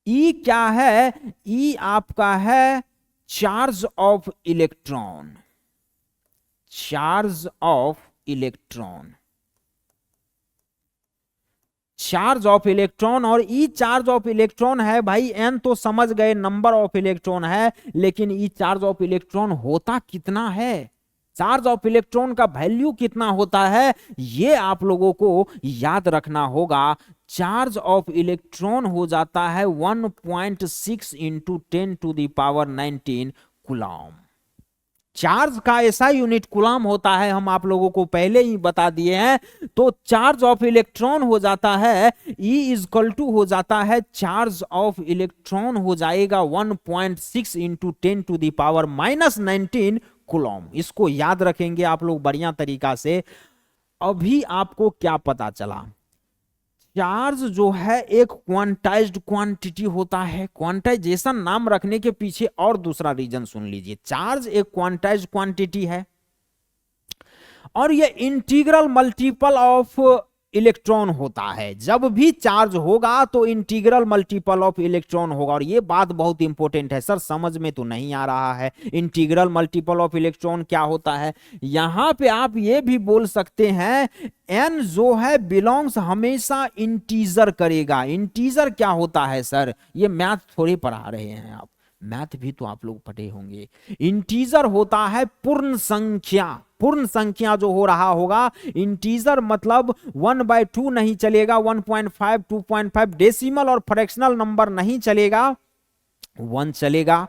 ई क्या है, ई आपका है charge of electron, charge of electron, charge of electron. और ई चार्ज ऑफ इलेक्ट्रॉन है, भाई एन तो समझ गए नंबर ऑफ इलेक्ट्रॉन है, लेकिन ई चार्ज ऑफ इलेक्ट्रॉन होता कितना है, चार्ज ऑफ इलेक्ट्रॉन का वैल्यू कितना होता है, ये आप लोगों को याद रखना होगा। चार्ज ऑफ इलेक्ट्रॉन हो जाता है 1.6 इंटू 10⁻19 कूलम। चार्ज का ऐसा यूनिट कूलम होता है, हम आप लोगों को पहले ही बता दिए हैं। तो चार्ज ऑफ इलेक्ट्रॉन हो जाता है, E इज इक्वल टू हो जाता है, चार्ज ऑफ इलेक्ट्रॉन हो जाएगा 1.6 इंटू 10⁻19 कूलम। इसको याद रखेंगे आप लोग बढ़िया तरीका से। अभी आपको क्या पता चला, चार्ज जो है एक क्वांटाइज्ड क्वांटिटी होता है। क्वांटाइजेशन नाम रखने के पीछे और दूसरा रीजन सुन लीजिए, चार्ज एक क्वांटाइज्ड क्वांटिटी है और ये इंटीग्रल मल्टीपल ऑफ इलेक्ट्रॉन होता है। जब भी चार्ज होगा तो इंटीग्रल मल्टीपल ऑफ इलेक्ट्रॉन होगा। और ये बात बहुत इंपॉर्टेंट है सर, समझ में तो नहीं आ रहा है इंटीग्रल मल्टीपल ऑफ इलेक्ट्रॉन क्या होता है। यहां पे आप ये भी बोल सकते हैं एन जो है बिलोंग्स हमेशा इंटीजर करेगा। इंटीजर क्या होता है सर, ये मैथ थोड़ी पढ़ा रहे हैं आप, मैथ भी तो आप लोग पढ़े होंगे। इंटीजर होता है पूर्ण संख्या, पूर्ण संख्या जो हो रहा होगा। इंटीजर मतलब 1/2 नहीं चलेगा, 1.5, 2.5, डेसिमल और फ्रैक्शनल नंबर नहीं चलेगा। 1 चलेगा,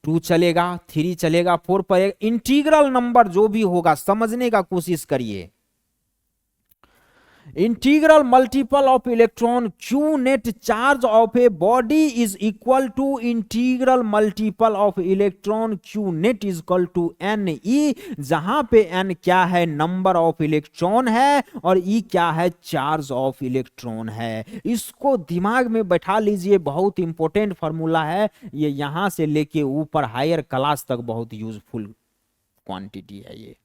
2 चलेगा, 3 चलेगा, 4 पर इंटीग्रल नंबर जो भी होगा समझने का कोशिश करिए। Integral multiple of electron Q net charge of a body is equal to integral multiple of electron Q net is equal to NE, जहां पे N क्या है, नंबर ऑफ इलेक्ट्रॉन है, और E क्या है, चार्ज ऑफ इलेक्ट्रॉन है। इसको दिमाग में बैठा लीजिए, बहुत इंपॉर्टेंट फॉर्मूला है ये, यहां से लेके ऊपर हायर क्लास तक बहुत यूजफुल क्वांटिटी है ये।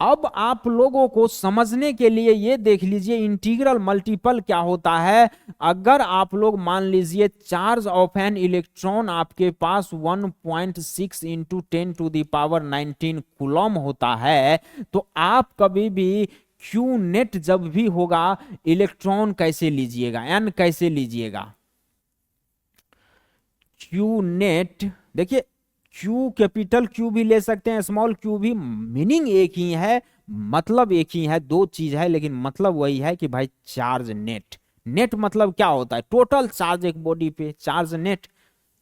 अब आप लोगों को समझने के लिए ये देख लीजिए इंटीग्रल मल्टीपल क्या होता है। अगर आप लोग मान लीजिए चार्ज ऑफ एन इलेक्ट्रॉन आपके पास 1.6 इंटू 10⁻19 कूलम होता है, तो आप कभी भी Q नेट जब भी होगा इलेक्ट्रॉन कैसे लीजिएगा, एन कैसे लीजिएगा। Q नेट देखिए, Q कैपिटल Q भी ले सकते हैं, स्मॉल q भी, मीनिंग एक ही है, मतलब एक ही है, दो चीज है लेकिन मतलब वही है कि भाई चार्ज नेट, नेट मतलब क्या होता है? टोटल चार्ज एक बॉडी पे, चार्ज नेट।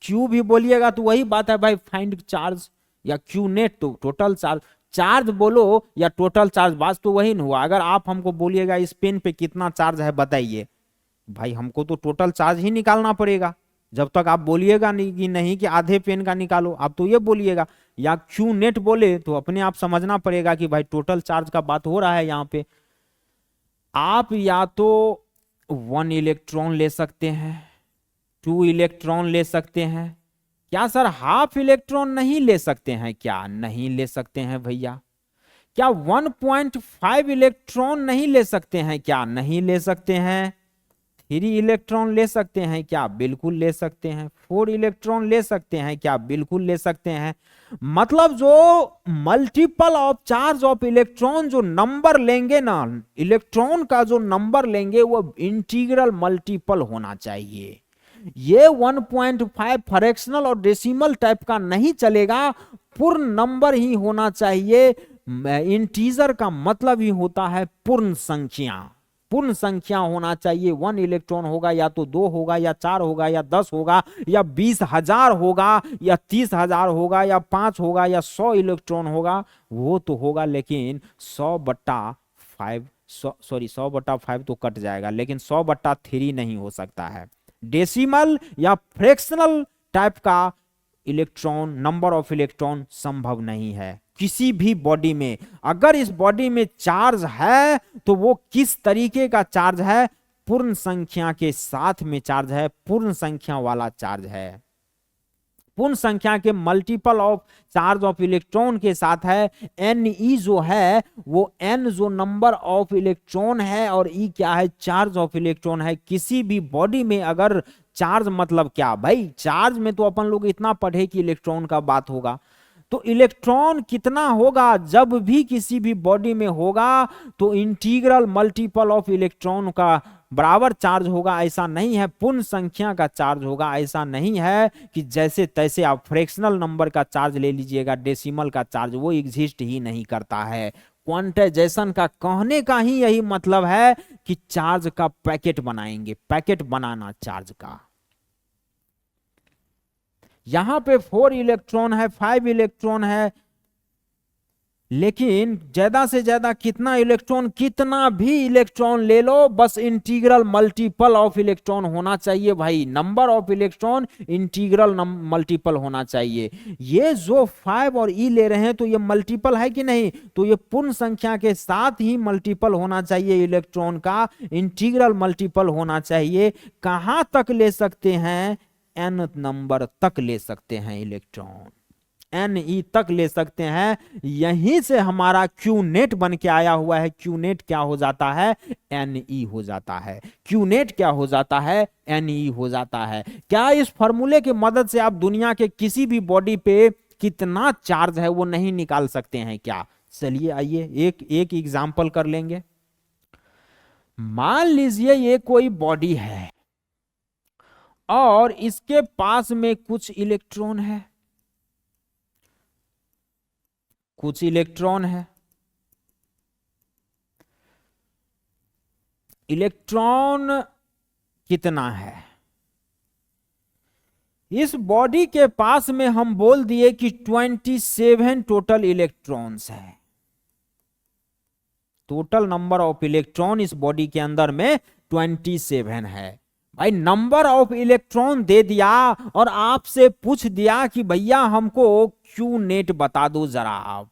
क्यू भी बोलिएगा तो वही बात है भाई, फाइंड चार्ज या क्यू नेट, तो टोटल चार्ज। चार्ज बोलो या टोटल चार्ज, बात तो वही नहीं हुआ। अगर आप हमको बोलिएगा इस पेन पे कितना चार्ज है बताइए, भाई हमको तो टोटल चार्ज ही निकालना पड़ेगा। जब तक आप बोलिएगा नहीं कि आधे पेन का निकालो, आप तो ये बोलिएगा। या क्यू नेट बोले तो अपने आप समझना पड़ेगा कि भाई टोटल चार्ज का बात हो रहा है यहाँ पे। आप या तो 1 इलेक्ट्रॉन ले सकते हैं, 2 इलेक्ट्रॉन ले सकते हैं। क्या सर हाफ इलेक्ट्रॉन नहीं ले सकते हैं क्या? नहीं ले सकते हैं भैया। क्या 1.5 इलेक्ट्रॉन नहीं ले सकते हैं क्या? नहीं ले सकते हैं। 3 इलेक्ट्रॉन ले सकते हैं क्या? बिल्कुल ले सकते हैं। 4 इलेक्ट्रॉन ले सकते हैं क्या? बिल्कुल ले सकते हैं। मतलब जो multiple of charge of electron जो नंबर लेंगे ना, इलेक्ट्रॉन का जो नंबर लेंगे वो इंटीग्रल मल्टीपल होना चाहिए। ये 1.5 फ्रैक्शनल और डेसिमल टाइप का नहीं चलेगा, पूर्ण नंबर ही होना चाहिए। इंटीजर का मतलब ही होता है पूर्ण संख्या। पूर्ण संख्या होना चाहिए। 1 इलेक्ट्रॉन होगा या तो 2 होगा या 4 होगा या 10 होगा या 20,000 होगा या 30,000 होगा या 5 होगा या 100 इलेक्ट्रॉन होगा, वो तो होगा। लेकिन 100/5 100/5 तो कट जाएगा, लेकिन 100/3 नहीं हो सकता है। डेसिमल या फ्रैक्शनल टाइप का इलेक्ट्रॉन, नंबर ऑफ इलेक्ट्रॉन संभव नहीं है किसी भी बॉडी में। अगर इस बॉडी में चार्ज है तो वो किस तरीके का चार्ज है? पूर्ण संख्या के साथ में चार्ज है, पूर्ण संख्या वाला चार्ज है। पूर्ण संख्या के multiple of charge of electron के साथ है। Ne जो है वो n जो नंबर ऑफ इलेक्ट्रॉन है और E क्या है? चार्ज ऑफ इलेक्ट्रॉन है। किसी भी बॉडी में अगर चार्ज मतलब क्या भाई? चार्ज में तो अपन लोग इतना पढ़े कि इलेक्ट्रॉन का बात होगा, तो इलेक्ट्रॉन कितना होगा जब भी किसी भी बॉडी में होगा तो इंटीग्रल मल्टीपल ऑफ इलेक्ट्रॉन का बराबर चार्ज होगा। ऐसा नहीं है पूर्ण संख्या का चार्ज होगा, ऐसा नहीं है कि जैसे तैसे आप फ्रैक्शनल नंबर का चार्ज ले लीजिएगा, डेसिमल का चार्ज, वो एग्जिस्ट ही नहीं करता है। क्वांटाइजेशन का कहने का ही यही मतलब है कि चार्ज का पैकेट बनाएंगे, पैकेट बनाना चार्ज का। यहां पे 4 इलेक्ट्रॉन है, 5 इलेक्ट्रॉन है, लेकिन ज्यादा से ज्यादा कितना इलेक्ट्रॉन? कितना भी इलेक्ट्रॉन ले लो, बस इंटीग्रल मल्टीपल ऑफ इलेक्ट्रॉन होना चाहिए भाई। Number of electron integral multiple होना चाहिए। ये जो 5 और E ले रहे हैं तो ये मल्टीपल है कि नहीं? तो ये पूर्ण संख्या के साथ ही मल्टीपल होना चाहिए इलेक्ट्रॉन का, इंटीग्रल मल्टीपल होना चाहिए। कहां तक ले सकते हैं? n नंबर तक ले सकते हैं इलेक्ट्रॉन, Ne तक ले सकते हैं। यहीं से हमारा क्यू नेट बन के आया हुआ है। क्यू नेट क्या हो जाता है? Ne हो जाता है। क्यू नेट क्या हो जाता है? Ne हो जाता है। क्या इस फॉर्मूले की मदद से आप दुनिया के किसी भी बॉडी पे कितना चार्ज है वो नहीं निकाल सकते हैं क्या? चलिए आइए एक एग्जांपल कर लेंगे। मान लीजिए ये कोई बॉडी है और इसके पास में कुछ इलेक्ट्रॉन है, कुछ इलेक्ट्रॉन है। इलेक्ट्रॉन कितना है? इस बॉडी के पास में हम बोल दिए कि 27 टोटल इलेक्ट्रॉन्स है। टोटल नंबर ऑफ इलेक्ट्रॉन इस बॉडी के अंदर में 27 है। भाई नंबर ऑफ इलेक्ट्रॉन दे दिया और आपसे पूछ दिया कि भैया हमको क्यू नेट बता दो जरा, आप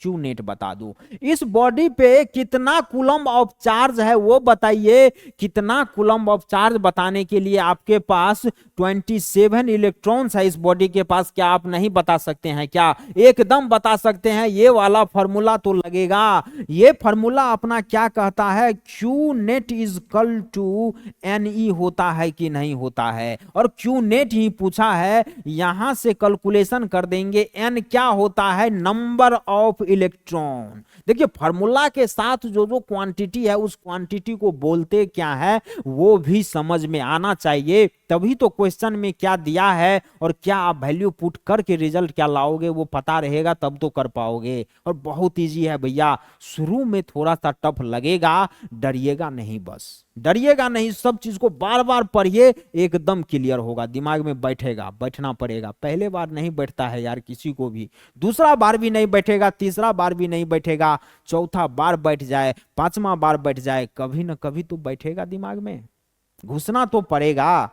क्यू नेट बता दो। इस बॉडी पे कितना कूलम्ब ऑफ चार्ज है वो बताइए। कितना कूलम्ब ऑफ चार्ज बताने के लिए आपके पास 27 इलेक्ट्रॉन्स है इस बॉडी के पास। क्या आप नहीं बता सकते हैं क्या? एकदम बता सकते हैं। ये वाला फॉर्मूला तो लगेगा। ये फॉर्मूला अपना क्या कहता है? Q net is equal to Ne होता है कि नहीं होता है? और क्यू नेट ही पूछा है, यहां से कैलकुलेशन कर देंगे। n क्या होता है? Number of electron. देखिए फार्मूला के साथ जो जो क्वांटिटी है उस क्वांटिटी को बोलते क्या है वो भी समझ में आना चाहिए। तभी तो क्वेश्चन में क्या दिया है और क्या आप वैल्यू पुट करके रिजल्ट क्या लाओगे वो पता रहेगा, तब तो कर पाओगे। और बहुत इजी है भैया, शुरू में थोड़ा सा टफ लगेगा, डरिएगा नहीं, बस डरिएगा नहीं, सब चीज को बार बार पढ़िए, एकदम क्लियर होगा, दिमाग में बैठेगा, बैठना पड़ेगा। पहले बार नहीं बैठता है यार किसी को भी, दूसरा बार भी नहीं बैठेगा, तीसरा बार भी नहीं बैठेगा, चौथा बार बैठ जाए, पांचवा बार बैठ जाए, कभी ना कभी तो बैठेगा दिमाग में, घुसना तो पड़ेगा।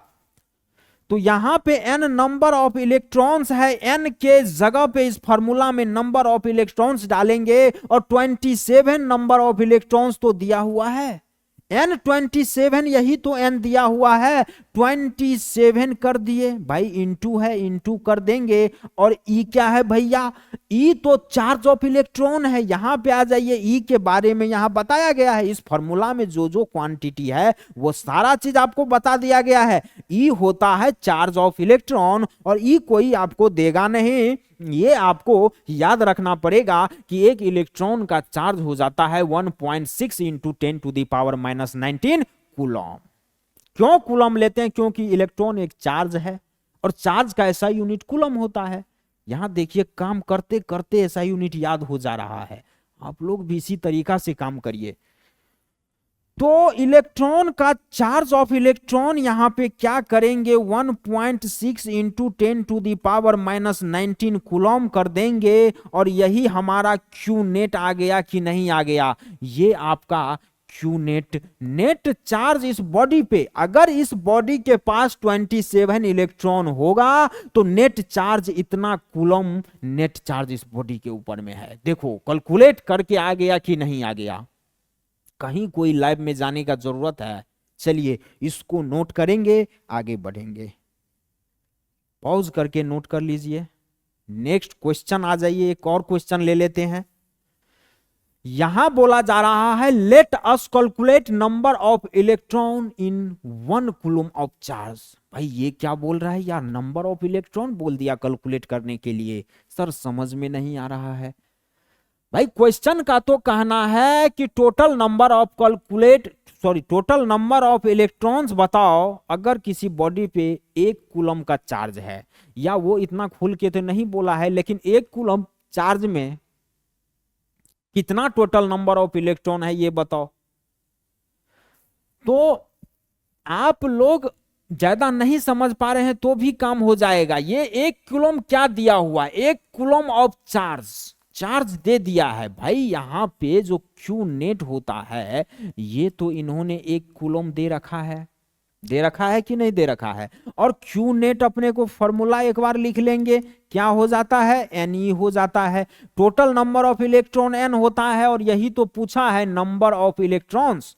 तो यहां पे n नंबर ऑफ इलेक्ट्रॉन्स है, n के जगह पे इस फार्मूला में नंबर ऑफ इलेक्ट्रॉन्स डालेंगे और 27 नंबर ऑफ इलेक्ट्रॉन्स तो दिया हुआ है, n 27 यही तो n दिया हुआ है, 27 कर दिए भाई, इंटू है इंटू कर देंगे। और E क्या है भैया, E तो चार्ज ऑफ इलेक्ट्रॉन है, यहां पे आ जाइए, E के बारे में यहां बताया गया है, इस फॉर्मूला में जो जो क्वांटिटी है वो सारा चीज आपको बता दिया गया है। E होता है चार्ज ऑफ इलेक्ट्रॉन और E कोई आपको देगा नहीं, ये आपको याद रखना पड़ेगा कि एक इलेक्ट्रॉन का चार्ज हो जाता है 1.6 इंटू 10⁻⁻19 कूलम। क्यों कूलम लेते हैं, क्योंकि इलेक्ट्रॉन एक चार्ज है और चार्ज का ऐसा यूनिट कूलम होता है। यहां देखिए काम करते करते ऐसा यूनिट याद हो जा रहा है, आप लोग भी इसी तरीका से काम करिए। तो इलेक्ट्रॉन का चार्ज ऑफ इलेक्ट्रॉन यहां पे क्या करेंगे, 1.6 इंटू 10⁻⁻19 कूलम कर देंगे और यही हमारा क्यू नेट आ गया कि नहीं आ गया, ये आपका क्यू नेट, नेट चार्ज इस बॉडी पे, अगर इस बॉडी के पास 27 इलेक्ट्रॉन होगा तो नेट चार्ज इतना कूलम नेट चार्ज इस बॉडी के ऊपर में है। देखो कैलकुलेट करके आ गया कि नहीं आ गया, कहीं कोई लैब में जाने का जरूरत है। चलिए इसको नोट करेंगे, आगे बढ़ेंगे, पॉज करके नोट कर लीजिए। नेक्स्ट क्वेश्चन आ जाइए, एक और क्वेश्चन ले लेते हैं। यहां बोला जा रहा है let us calculate number of electron in 1 coulomb of charge. भाई ये क्या बोल रहा है यार, नंबर ऑफ इलेक्ट्रॉन बोल दिया कैलकुलेट करने के लिए, सर समझ में नहीं आ रहा है। भाई क्वेश्चन का तो कहना है कि टोटल नंबर ऑफ इलेक्ट्रॉन्स बताओ अगर किसी बॉडी पे 1 कूलम का चार्ज है, या वो इतना खुल के तो नहीं बोला है, लेकिन 1 कूलम चार्ज में कितना टोटल नंबर ऑफ इलेक्ट्रॉन है ये बताओ। तो आप लोग ज्यादा नहीं समझ पा रहे हैं तो भी काम हो जाएगा। ये 1 कूलम क्या दिया हुआ, 1 कूलम ऑफ चार्ज दे दिया है भाई। यहां पे जो क्यू नेट होता है ये तो इन्होंने 1 कूलम दे रखा है कि नहीं दे रखा है। और क्यू नेट अपने को फॉर्मूला एक बार लिख लेंगे, क्या हो जाता है, Ne हो जाता है। Total number of electron n होता है और यही तो पूछा है नंबर ऑफ इलेक्ट्रॉन्स।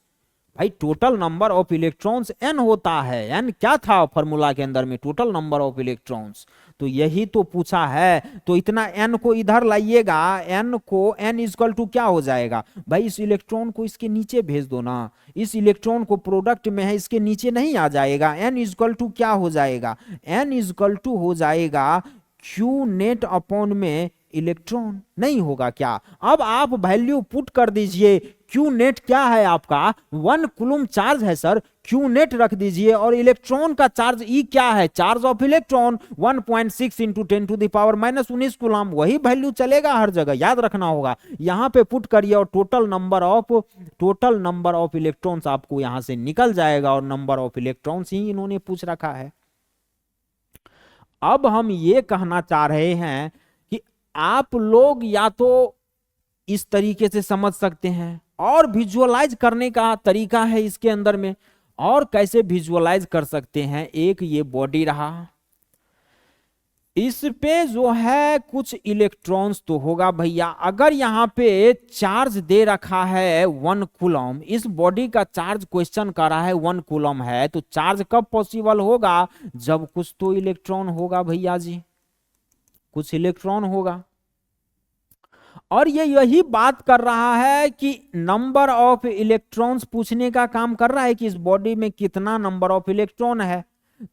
भाई total number of electrons n होता है, n क्या था फॉर्मूला के अंदर में, टोटल नंबर ऑफ इलेक्ट्रॉन्स, तो यही तो पूछा है। तो इतना n को इधर लाइएगा, n को n इक्वल टू क्या हो जाएगा भाई, इस इलेक्ट्रॉन को इसके नीचे भेज दो ना, इस इलेक्ट्रॉन को प्रोडक्ट में है इसके नीचे नहीं आ जाएगा, n इक्वल टू क्या हो जाएगा, n इक्वल टू हो जाएगा क्यू नेट अपॉन में इलेक्ट्रॉन, नहीं होगा क्या। अब आप वैल्यू पुट कर दीजिए, क्यू नेट क्या है आपका 1 कूलम चार्ज है सर, क्यू नेट रख दीजिए, और इलेक्ट्रॉन का चार्ज E क्या है, charge of electron 1.6 into 10⁻⁻19 coulomb, वही वैल्यू चलेगा हर जगह, याद रखना होगा। यहां पे पुट करिए और टोटल नंबर ऑफ इलेक्ट्रॉन्स आपको यहां से निकल जाएगा, और नंबर ऑफ इलेक्ट्रॉन्स ही इन्होंने पूछ रखा है। अब हम ये कहना चाह रहे हैं कि आप लोग या तो इस तरीके से समझ सकते हैं, और विजुअलाइज करने का तरीका है इसके अंदर में। और कैसे विजुअलाइज कर सकते हैं, एक ये बॉडी रहा, इस पे जो है कुछ इलेक्ट्रॉन्स तो होगा भैया। अगर यहां पे चार्ज दे रखा है 1 कूलम, इस बॉडी का चार्ज क्वेश्चन कर रहा है 1 कूलम है, तो चार्ज कब पॉसिबल होगा, जब कुछ तो इलेक्ट्रॉन होगा भैया जी, कुछ इलेक्ट्रॉन होगा। और ये यही बात कर रहा है कि नंबर ऑफ इलेक्ट्रॉन्स पूछने का काम कर रहा है कि इस बॉडी में कितना नंबर ऑफ इलेक्ट्रॉन है।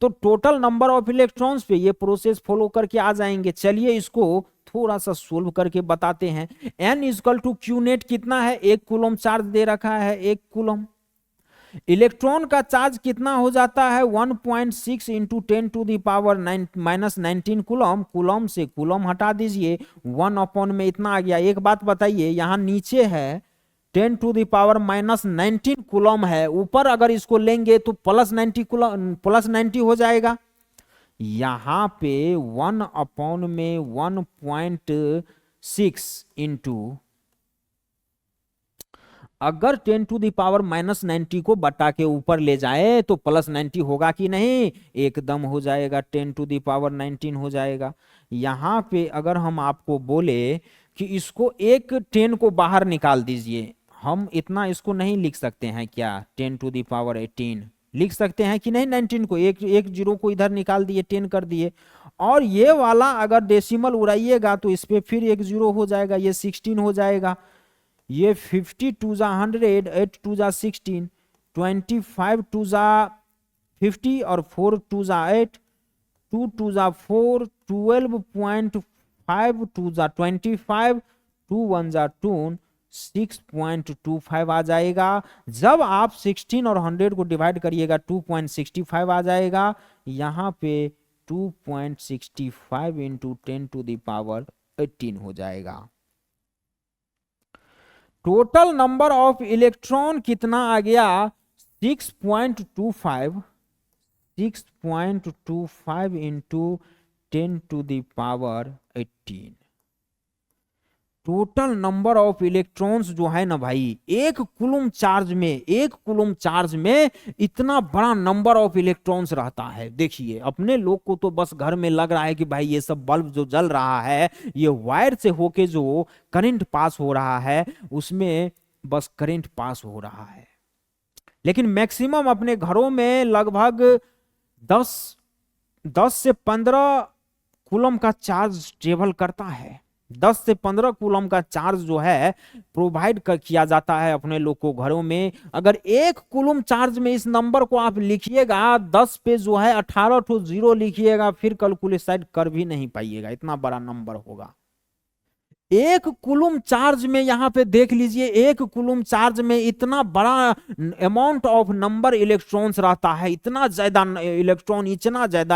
तो टोटल नंबर ऑफ इलेक्ट्रॉन्स पे ये प्रोसेस फॉलो करके आ जाएंगे। चलिए इसको थोड़ा सा सोल्व करके बताते हैं। n equal to Q net कितना है, 1 कूलम चार्ज दे रखा है, 1 कूलम। इलेक्ट्रॉन का चार्ज कितना हो जाता है 1.6 इंटू 10⁻⁻19 कूलम। कूलम से कूलम हटा दीजिए, 1 में इतना आ गया। एक बात बताइए, यहां नीचे है 10⁻⁻19 कूलम है, ऊपर अगर इसको लेंगे तो +90 हो जाएगा। यहां पे 1 में 1.6 इंटू, अगर 10⁻⁻90 को बटा के ऊपर ले जाए तो +90 होगा कि नहीं? एकदम हो जाएगा, 10⁻19 हो जाएगा। यहां पे अगर हम आपको बोले कि इसको एक 10 को बाहर निकाल दीजिए, हम इतना इसको नहीं लिख सकते हैं क्या? 10⁻18 लिख सकते हैं कि नहीं? 19 को एक जीरो को इधर निकाल दिए, 10 कर दिए। और ये वाला अगर डेसिमल उड़ाइएगा तो इस पे फिर एक जीरो हो जाएगा, ये 16 हो जाएगा। ये 50 टू जा 100, 8 टू जा 16, 25 टू जा 50 और 4 टू जा 8, 2 टू जा 4, 12.5 टू जा 25, 2 1 जा 2, 6.25 आ जाएगा। जब आप 16 और 100 को डिवाइड करिएगा 2.65 आ जाएगा। यहाँ पे 2.65 इंटू 10⁻18 हो जाएगा। टोटल नंबर ऑफ इलेक्ट्रॉन कितना आ गया? 6.25 into 10⁻18। Total number of electrons जो है ना भाई, एक कूलम चार्ज में इतना बड़ा नंबर ऑफ इलेक्ट्रॉन्स रहता है। देखिए, अपने लोग को तो बस घर में लग रहा है कि भाई ये सब बल्ब जो जल रहा है, ये वायर से होके जो करंट पास हो रहा है, उसमें बस करंट पास हो रहा है। लेकिन मैक्सिमम अपने घरों में लगभग 10 से 15 कूलम का चार्ज ट्रेवल करता है। 10 से 15 कूलम का चार्ज जो है प्रोवाइड किया जाता है अपने लोग को घरों में। अगर एक कूलम चार्ज में इस नंबर को आप लिखिएगा, 10 पे जो है 18 ठो जीरो लिखिएगा, फिर कैलकुलेट कर भी नहीं पाइएगा, इतना बड़ा नंबर होगा। एक कूलम चार्ज में, यहां पे देख लीजिए, एक कूलम चार्ज में इतना बड़ा अमाउंट ऑफ नंबर इलेक्ट्रॉन्स रहता है। इतना ज्यादा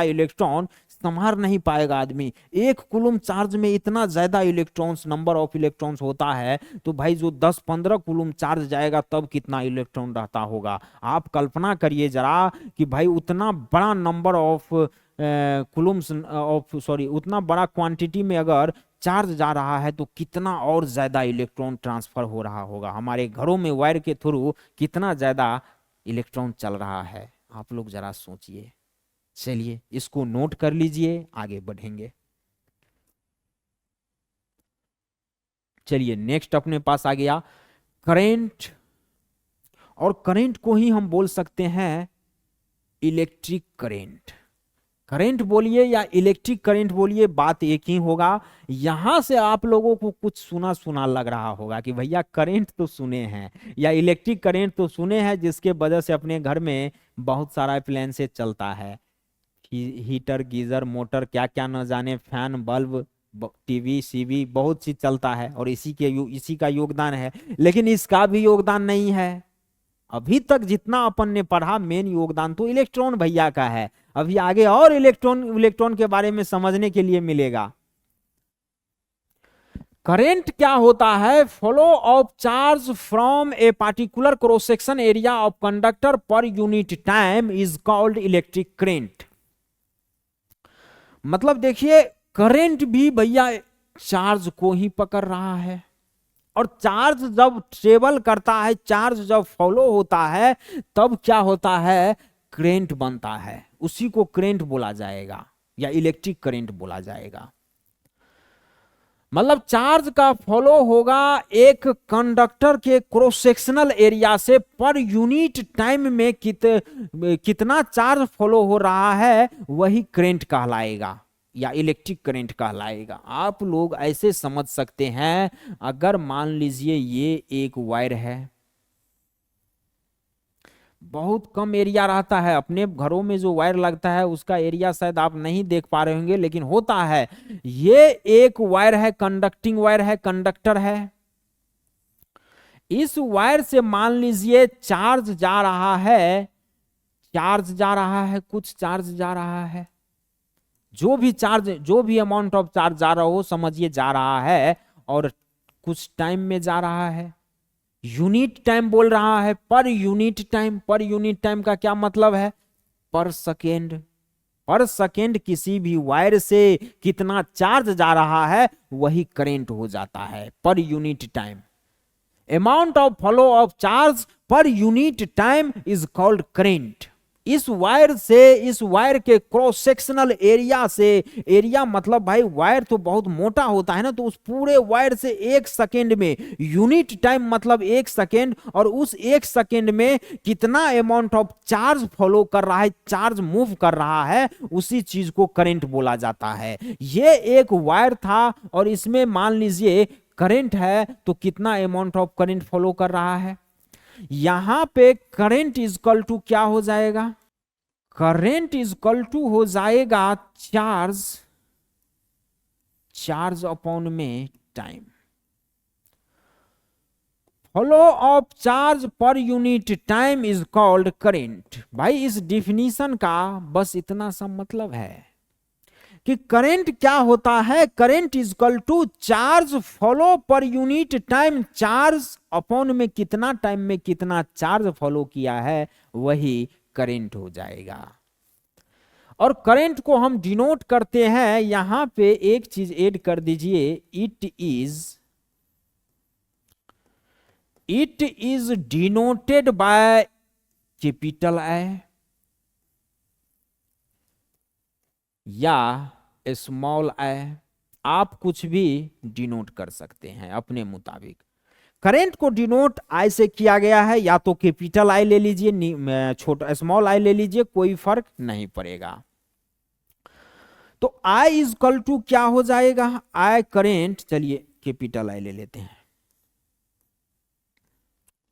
इलेक्ट्रॉन संभाल नहीं पाएगा आदमी। एक कूलम चार्ज में इतना ज्यादा इलेक्ट्रॉन्स, नंबर ऑफ इलेक्ट्रॉन्स होता है, तो भाई जो 10-15 कूलम चार्ज जाएगा तब कितना इलेक्ट्रॉन रहता होगा। आप कल्पना करिए जरा कि भाई उतना बड़ा नंबर ऑफ उतना बड़ा क्वांटिटी में अगर चार्ज जा रहा है तो कितना और ज्यादा इलेक्ट्रॉन ट्रांसफर हो रहा होगा। हमारे घरों में वायर के थ्रू कितना ज्यादा इलेक्ट्रॉन चल रहा है, आप लोग जरा सोचिए। चलिए इसको नोट कर लीजिए, आगे बढ़ेंगे। चलिए नेक्स्ट अपने पास आ गया करंट, और करंट को ही हम बोल सकते हैं इलेक्ट्रिक करंट। करंट बोलिए या इलेक्ट्रिक करंट बोलिए, बात एक ही होगा। यहां से आप लोगों को कुछ सुना सुना लग रहा होगा कि भैया करंट तो सुने हैं या इलेक्ट्रिक करंट तो सुने हैं, जिसके वजह से अपने घर में बहुत सारा अप्लायंसेस चलता है, हीटर, गीजर, मोटर, क्या क्या न जाने, फैन, बल्ब, टीवी, सीवी, बहुत चीज चलता है और इसी का योगदान है। लेकिन इसका भी योगदान नहीं है। अभी तक जितना अपन ने पढ़ा, मेन योगदान तो इलेक्ट्रॉन भैया का है। अभी आगे और इलेक्ट्रॉन के बारे में समझने के लिए मिलेगा। करंट क्या होता है? Flow of charge from a particular cross section area of conductor पर unit time is called electric current. मतलब देखिए, करंट भी भैया चार्ज को ही पकड़ रहा है, और चार्ज जब ट्रेवल करता है, चार्ज जब फॉलो होता है, तब क्या होता है? करंट बनता है। उसी को करंट बोला जाएगा या इलेक्ट्रिक करंट बोला जाएगा। मतलब चार्ज का फॉलो होगा एक कंडक्टर के क्रॉस सेक्शनल एरिया से, पर यूनिट टाइम में कितना चार्ज फॉलो हो रहा है, वही करंट कहलाएगा या इलेक्ट्रिक करंट कहलाएगा। आप लोग ऐसे समझ सकते हैं, अगर मान लीजिए ये एक वायर है, बहुत कम एरिया रहता है। अपने घरों में जो वायर लगता है उसका एरिया शायद आप नहीं देख पा रहे होंगे, लेकिन होता है। ये एक वायर है, कंडक्टिंग वायर है, कंडक्टर है। इस वायर से मान लीजिए चार्ज जा रहा है, चार्ज जा रहा है, कुछ चार्ज जा रहा है, जो भी चार्ज, जो भी अमाउंट ऑफ चार्ज जा रहा हो समझिए जा रहा है, और कुछ टाइम में जा रहा है। यूनिट टाइम बोल रहा है, पर यूनिट टाइम। पर यूनिट टाइम का क्या मतलब है? पर सेकेंड। पर सेकेंड किसी भी वायर से कितना चार्ज जा रहा है वही करंट हो जाता है, पर unit time. Amount of flow of charge पर unit time is called current. इस वायर से, इस वायर के क्रॉस सेक्शनल एरिया से, एरिया मतलब भाई वायर तो बहुत मोटा होता है ना, तो उस पूरे वायर से एक सेकेंड में, यूनिट टाइम मतलब एक सेकेंड, और उस एक सेकेंड में कितना अमाउंट ऑफ चार्ज फॉलो कर रहा है, चार्ज मूव कर रहा है, उसी चीज को करंट बोला जाता है। ये एक वायर था और इसमें मान लीजिए करंट है, तो कितना अमाउंट ऑफ करंट फॉलो कर रहा है। यहां पे करंट इजकल टू क्या हो जाएगा? करंट इजकल टू हो जाएगा चार्ज, चार्ज अपॉन में टाइम। फ्लो ऑफ चार्ज पर unit time is called current. भाई इस डिफिनीशन का बस इतना सा मतलब है कि करंट क्या होता है? Current is equal to charge flow per unit time, charge upon में कितना टाइम में कितना चार्ज फॉलो किया है वही करंट हो जाएगा। और करंट को हम डिनोट करते हैं, यहां पे एक चीज ऐड कर दीजिए, it is denoted by capital I या स्मॉल आई। आप कुछ भी डिनोट कर सकते हैं अपने मुताबिक। करंट को डिनोट आई से किया गया है, या तो कैपिटल आई ले लीजिए, छोटा स्मॉल आई ले लीजिए, कोई फर्क नहीं पड़ेगा। तो आई इज इक्वल टू क्या हो जाएगा? आई करंट, चलिए कैपिटल आई ले लेते हैं।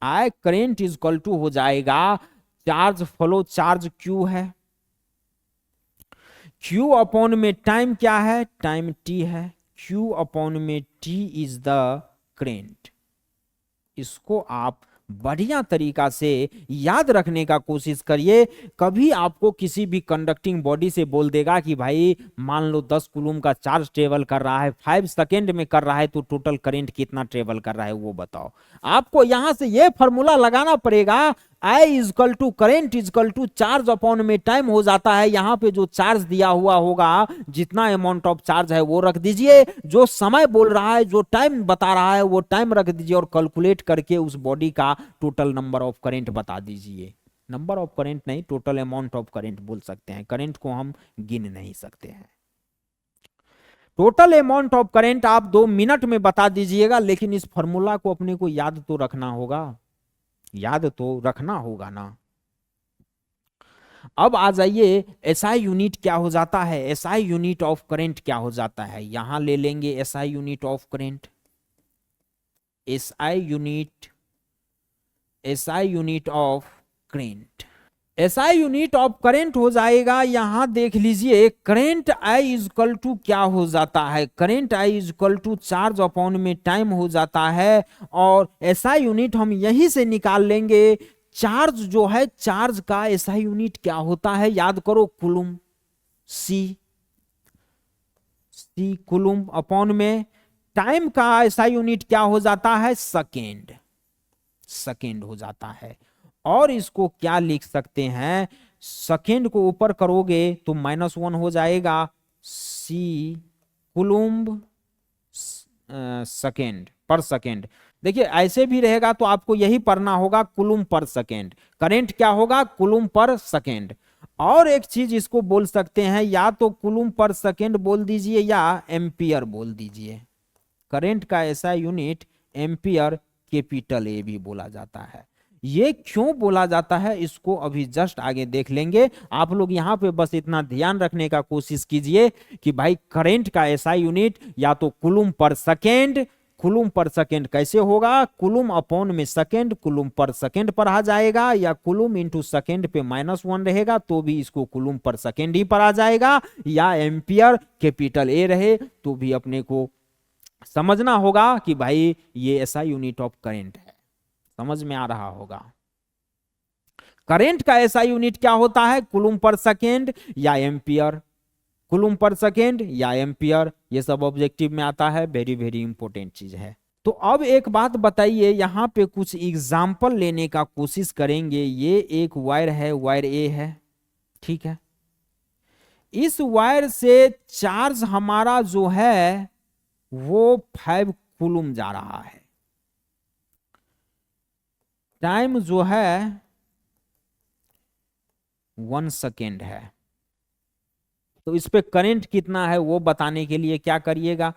I current is equal to हो जाएगा चार्ज फ्लो, चार्ज क्यू है, Q अपॉन में टाइम क्या है? टाइम T है। Q अपॉन में T इज द करंट। इसको आप बढ़िया तरीका से याद रखने का कोशिश करिए। कभी आपको किसी भी कंडक्टिंग बॉडी से बोल देगा कि भाई मान लो 10 कूलम का चार्ज ट्रेवल कर रहा है, 5 सेकेंड में कर रहा है, तो टोटल करंट कितना ट्रेवल कर रहा है वो बताओ। आपको यहां से ये फॉर्मूला लगाना पड़ेगा, I is equal to current is equal to charge upon में टाइम हो जाता है। यहां पे जो चार्ज दिया हुआ होगा, जितना अमाउंट ऑफ चार्ज है वो रख दीजिए, जो समय बोल रहा है, जो टाइम बता रहा है वो टाइम रख दीजिए, और कैलकुलेट करके उस बॉडी का टोटल नंबर ऑफ करंट बता दीजिए। नंबर ऑफ करंट नहीं, टोटल अमाउंट ऑफ करंट बोल सकते हैं, करंट को हम गिन नहीं सकते हैं। टोटल अमाउंट ऑफ करंट आप 2 मिनट में बता दीजिएगा, लेकिन इस फॉर्मूला को अपने को याद तो रखना होगा, याद तो रखना होगा ना। अब आ जाइए एसआई यूनिट क्या हो जाता है, एसआई यूनिट ऑफ करंट क्या हो जाता है। यहां ले लेंगे SI unit of current, SI unit, SI unit of current, SI unit of current हो जाएगा। यहां देख लीजिए current I is equal to क्या हो जाता है? Current I is equal to charge upon में टाइम हो जाता है, और एसआई यूनिट हम यहीं से निकाल लेंगे। चार्ज जो है, चार्ज का एसआई यूनिट क्या होता है? याद करो, कूलम, सी कूलम अपॉन में टाइम का एसआई यूनिट क्या हो जाता है? सेकेंड, सेकेंड हो जाता है। और इसको क्या लिख सकते हैं? सेकेंड को ऊपर करोगे तो -1 हो जाएगा, सी कूलम्ब सेकेंड पर सेकेंड। देखिए ऐसे भी रहेगा तो आपको यही पढ़ना होगा, कूलम्ब पर सेकेंड। करंट क्या होगा? कूलम्ब पर सेकेंड। और एक चीज इसको बोल सकते हैं, या तो कूलम्ब पर सेकेंड बोल दीजिए या एम्पियर बोल दीजिए। करंट का ऐसा यूनिट एम्पियर, कैपिटल ए भी बोला जाता है। ये क्यों बोला जाता है इसको अभी जस्ट आगे देख लेंगे। आप लोग यहां पे बस इतना ध्यान रखने का कोशिश कीजिए कि भाई करंट का एसआई यूनिट या तो कूलम्ब पर सेकेंड, कूलम्ब पर सेकेंड कैसे होगा? कूलम्ब अपॉन में सेकेंड, कूलम्ब पर सेकेंड पढ़ा जाएगा, या कूलम्ब इंटू सेकेंड पे -1 रहेगा तो भी इसको कूलम्ब पर सेकेंड ही पढ़ा जाएगा, या एम्पियर कैपिटल ए रहे तो भी अपने को समझना होगा कि भाई ये ऐसा यूनिट ऑफ करंट है। समझ में आ रहा होगा। करंट का ऐसा यूनिट क्या होता है, कूलम पर सेकेंड या एम्पियर, कूलम पर सेकेंड या एम्पियर, ये सब ऑब्जेक्टिव में आता है, वेरी वेरी इंपॉर्टेंट चीज है। तो अब एक बात बताइए, यहां पे कुछ एग्जाम्पल लेने का कोशिश करेंगे। ये एक वायर है, वायर ए है, ठीक है। इस वायर से चार्ज हमारा जो है वो 5 कूलम जा रहा है। टाइम जो है 1 सेकेंड है। तो इस पे करंट कितना है वो बताने के लिए क्या करिएगा,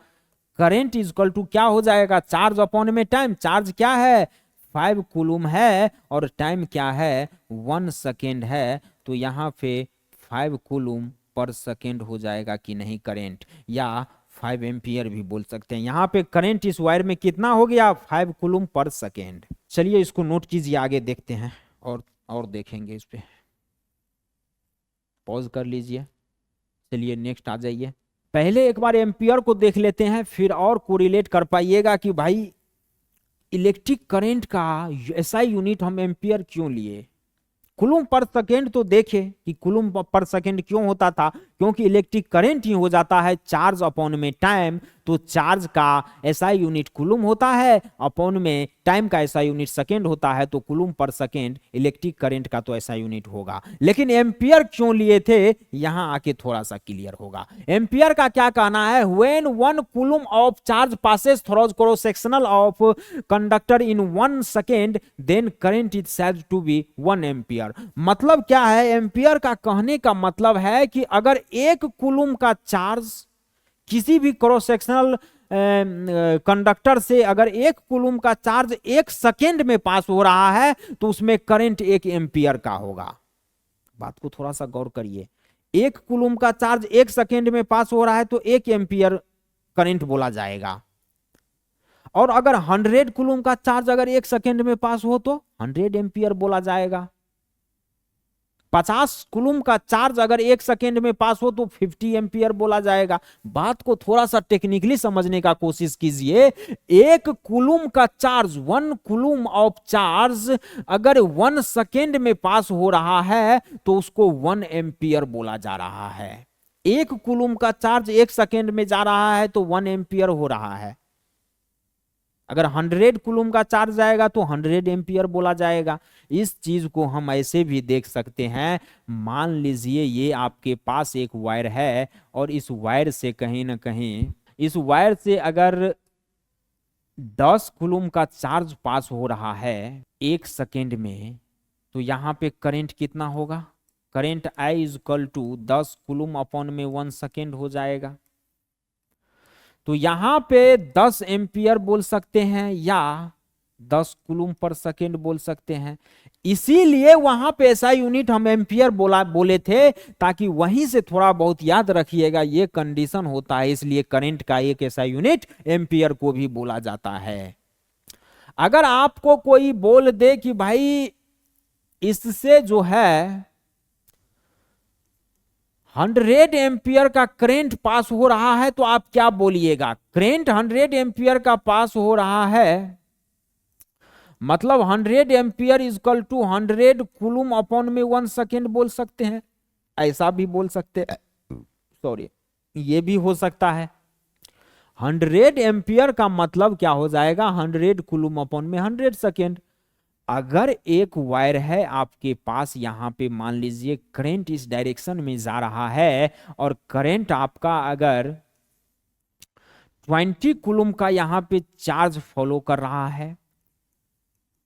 करंट इज इक्वल टू क्या हो जाएगा, चार्ज अपॉन में टाइम। चार्ज क्या है, 5 कूलम है, और टाइम क्या है, 1 सेकेंड है। तो यहाँ पे 5 कूलम पर सेकेंड हो जाएगा कि नहीं करंट, या 5 एम्पियर भी बोल सकते हैं। यहाँ पे करंट इस वायर में कितना हो गया, 5 कूलम पर सेकेंड। चलिए इसको नोट कीजिए, आगे देखते हैं और देखेंगे इस पे। पॉज कर लीजिए, चलिए नेक्स्ट आ जाइए। पहले एक बार एम्पियर को देख लेते हैं, फिर और कोरिलेट कर पाइएगा कि भाई इलेक्ट्रिक करंट का ऐसा यूनिट हम एम्पियर क्यों लिए। कूलम पर सेकेंड तो देखे कि कूलम पर सेकेंड क्यों होता था, क्योंकि इलेक्ट्रिक करंट ही हो जाता है चार्ज अपॉन में टाइम। तो चार्ज का ऐसा यूनिट कूलम होता है, अपॉन में टाइम का ऐसा यूनिट सेकेंड होता है। तो coulomb per second electric current का तो ऐसा यूनिट होगा। लेकिन एम्पियर क्यों लिए थे, यहां आके थोड़ा सा क्लियर होगा। एम्पियर का क्या कहना है, when 1 coulomb of charge passes through cross sectional of conductor in 1 second, then current is said to be 1 ampere. मतलब क्या है, एम्पियर का कहने का मतलब है कि अगर 1 कूलम का चार्ज किसी भी क्रॉस सेक्शनल कंडक्टर से अगर 1 कूलम का चार्ज 1 सेकेंड में पास हो रहा है, तो उसमें करंट 1 एम्पियर का होगा। बात को थोड़ा सा गौर करिए, 1 कूलम का चार्ज 1 सेकेंड में पास हो रहा है तो 1 एम्पियर करंट बोला जाएगा। और अगर 100 कूलम का चार्ज अगर 1 सेकेंड में पास हो तो 100 एम्पियर बोला जाएगा। 50 कूलम का चार्ज अगर 1 सेकेंड में पास हो तो 50 एम्पियर बोला जाएगा। बात को थोड़ा सा टेक्निकली समझने का कोशिश कीजिए। 1 कूलम का चार्ज, 1 कूलम ऑफ चार्ज अगर 1 सेकेंड में पास हो रहा है तो उसको 1 एम्पियर बोला जा रहा है। 1 कूलम का चार्ज 1 सेकेंड में जा रहा है तो 1 एम्पियर हो रहा है। अगर 100 कूलम का चार्ज जाएगा तो 100 एम्पियर बोला जाएगा। इस चीज को हम ऐसे भी देख सकते हैं, मान लीजिए ये आपके पास एक वायर है, और इस वायर से कहीं ना कहीं, इस वायर से अगर 10 कूलम का चार्ज पास हो रहा है 1 सेकेंड में, तो यहाँ पे करंट कितना होगा, current I is equal to 10 coulomb upon में 1 सेकेंड हो जाएगा। तो यहां पे 10 एम्पियर बोल सकते हैं या 10 कूलम पर सेकेंड बोल सकते हैं। इसीलिए वहां पे ऐसा यूनिट हम एम्पियर बोले थे, ताकि वहीं से थोड़ा बहुत याद रखिएगा, ये कंडीशन होता है। इसलिए करंट का एक ऐसा यूनिट एम्पियर को भी बोला जाता है। अगर आपको कोई बोल दे कि भाई इससे जो है 100 एम्पियर का करंट पास हो रहा है, तो आप क्या बोलिएगा, करंट 100 एम्पियर का पास हो रहा है, मतलब 100 ampere is equal to 100 coulomb upon में 1 सेकेंड बोल सकते हैं। ऐसा भी बोल सकते हैं, सॉरी, ये भी हो सकता है। 100 एम्पियर का मतलब क्या हो जाएगा, 100 कूलम अपॉन में 100 सेकेंड। अगर एक वायर है आपके पास, यहां पे मान लीजिए करंट इस डायरेक्शन में जा रहा है, और करंट आपका अगर 20 कूलम का यहां पे चार्ज फॉलो कर रहा है,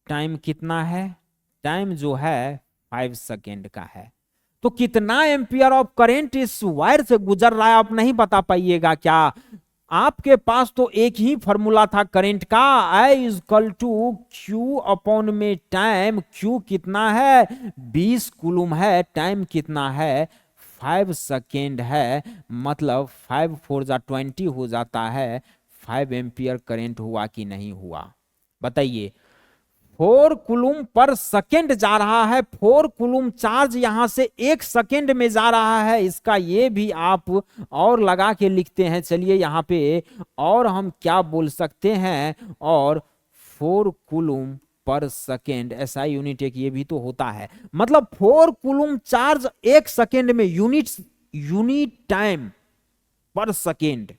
टाइम कितना है, टाइम जो है 5 सेकेंड का है, तो कितना एम्पियर ऑफ करंट इस वायर से गुजर रहा है आप नहीं बता पाइएगा क्या। आपके पास तो एक ही फॉर्मूला था करंट का, I is equal to Q upon में टाइम। Q कितना है, 20 कूलम है, टाइम कितना है 5 सेकेंड है, मतलब 5 4 जा 20 हो जाता है। 5 एम्पियर करंट हुआ कि नहीं हुआ, बताइए। 4 कूलम पर सेकेंड जा रहा है, 4 कूलम चार्ज यहां से 1 सेकेंड में जा रहा है। इसका ये भी आप और लगा के लिखते हैं। चलिए यहां पे और हम क्या बोल सकते हैं, और 4 coulomb per second, SI unit एक ये भी तो होता है। मतलब 4 कूलम चार्ज 1 सेकेंड में, यूनिट टाइम पर सेकेंड।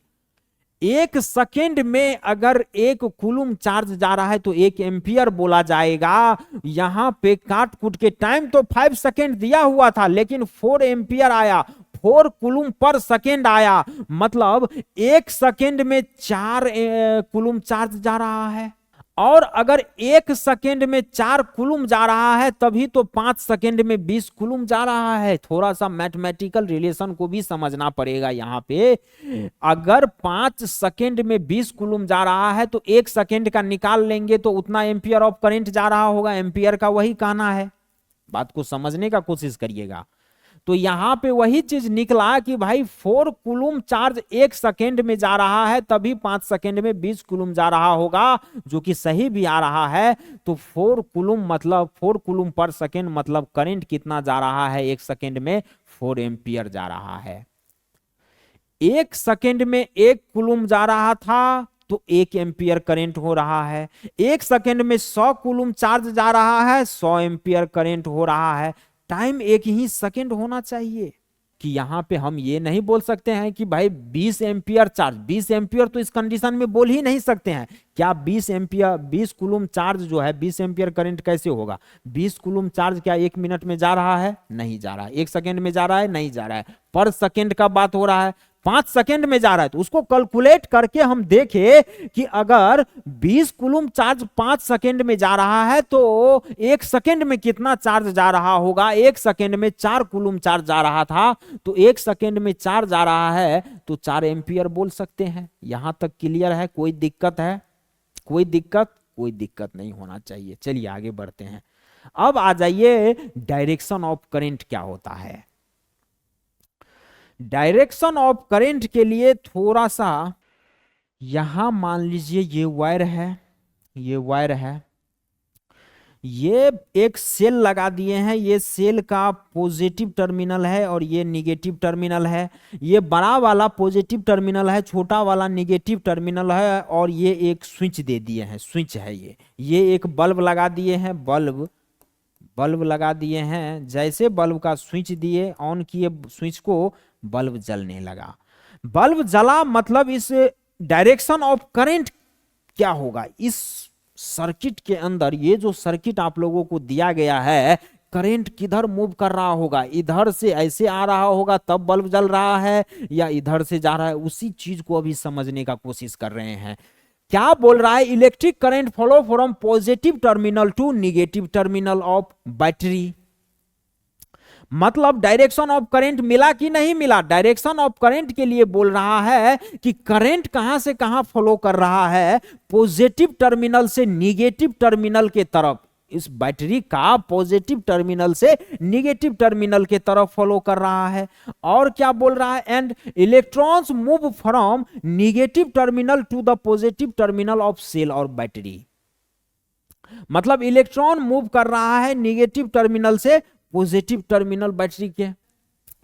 1 सेकेंड में अगर 1 कूलम चार्ज जा रहा है तो 1 एम्पियर बोला जाएगा। यहां पे काट कूट के टाइम तो 5 सेकेंड दिया हुआ था, लेकिन 4 एम्पियर आया, 4 कूलम पर सेकेंड आया। मतलब 1 सेकेंड में 4 कूलम चार्ज जा रहा है। और अगर 1 सेकेंड में 4 कूलम जा रहा है तभी तो 5 सेकेंड में 20 कूलम जा रहा है। थोड़ा सा मैथमेटिकल रिलेशन को भी समझना पड़ेगा यहां पे। अगर 5 सेकेंड में 20 कूलम जा रहा है तो 1 सेकेंड का निकाल लेंगे तो उतना एम्पियर ऑफ करंट जा रहा होगा। एम्पियर का वही कहना है, बात को समझने का कोशिश करिएगा। तो यहां पे वही चीज निकला कि भाई 4 कूलम चार्ज 1 सेकेंड में जा रहा है, तभी 5 सेकेंड में 20 कूलम जा रहा होगा, जो कि सही भी आ रहा है। तो 4 कूलम मतलब 4 कूलम पर सेकेंड मतलब करंट कितना जा रहा है 1 सेकेंड में? 4 एम्पियर जा रहा है। 1 सेकेंड में 1 कूलम जा रहा था तो 1 एम्पियर करंट हो रहा है। 1 सेकेंड में 100 कूलम चार्ज जा रहा है, 100 एम्पियर करंट हो रहा है। टाइम 1 ही सेकेंड होना चाहिए। कि यहां पे हम ये नहीं बोल सकते हैं कि भाई 20 एम्पियर चार्ज, 20 एम्पियर तो इस कंडीशन में बोल ही नहीं सकते हैं। क्या 20 एम्पियर, 20 कूलम चार्ज जो है 20 एम्पियर करंट कैसे होगा? 20 कूलम चार्ज क्या 1 मिनट में जा रहा है? नहीं जा रहा है। 1 सेकेंड में जा रहा है? नहीं जा रहा है। पर सेकेंड का बात हो रहा है, 5 सेकेंड में जा रहा है। तो उसको कैलकुलेट करके हम देखें कि अगर 20 कूलम चार्ज 5 सेकेंड में जा रहा है तो 1 सेकेंड में कितना चार्ज जा रहा होगा? 1 सेकेंड में 4 कूलम चार्ज जा रहा था, तो 1 सेकेंड में 4 जा रहा है तो 4 एम्पियर बोल सकते हैं। यहां तक क्लियर है? कोई दिक्कत है? कोई दिक्कत? कोई दिक्कत नहीं होना चाहिए। चलिए आगे बढ़ते हैं। अब आ जाइए डायरेक्शन ऑफ करंट क्या होता है। डायरेक्शन ऑफ करंट के लिए थोड़ा सा, यहां मान लीजिए ये वायर है, ये वायर है, ये एक सेल लगा दिए हैं। ये सेल का पॉजिटिव टर्मिनल है और ये निगेटिव टर्मिनल है। ये बड़ा वाला पॉजिटिव टर्मिनल है, छोटा वाला निगेटिव टर्मिनल है, और ये एक स्विच दे दिए हैं, स्विच है ये एक बल्ब लगा दिए हैं, बल्ब लगा दिए हैं। जैसे बल्ब का स्विच दिए, ऑन किए स्विच को, बल्ब जलने लगा। बल्ब जला मतलब इस डायरेक्शन ऑफ करंट क्या होगा? इस सर्किट के अंदर, ये जो सर्किट आप लोगों को दिया गया है, करंट किधर मूव कर रहा होगा? इधर से ऐसे आ रहा होगा तब बल्ब जल रहा है, या इधर से जा रहा है? उसी चीज को अभी समझने का कोशिश कर रहे हैं। क्या बोल रहा है? Electric current flow from positive terminal to negative terminal of battery. मतलब डायरेक्शन ऑफ करंट मिला कि नहीं मिला? डायरेक्शन ऑफ करंट के लिए बोल रहा है कि करंट कहां से कहां फ्लो कर रहा है? पॉजिटिव टर्मिनल से निगेटिव टर्मिनल के तरफ। इस बैटरी का पॉजिटिव टर्मिनल से निगेटिव टर्मिनल के तरफ फ्लो कर रहा है। और क्या बोल रहा है? And electrons move from negative terminal to the positive terminal of cell और बैटरी। मतलब इलेक्ट्रॉन मूव कर रहा है निगेटिव टर्मिनल से पॉजिटिव टर्मिनल बैटरी के।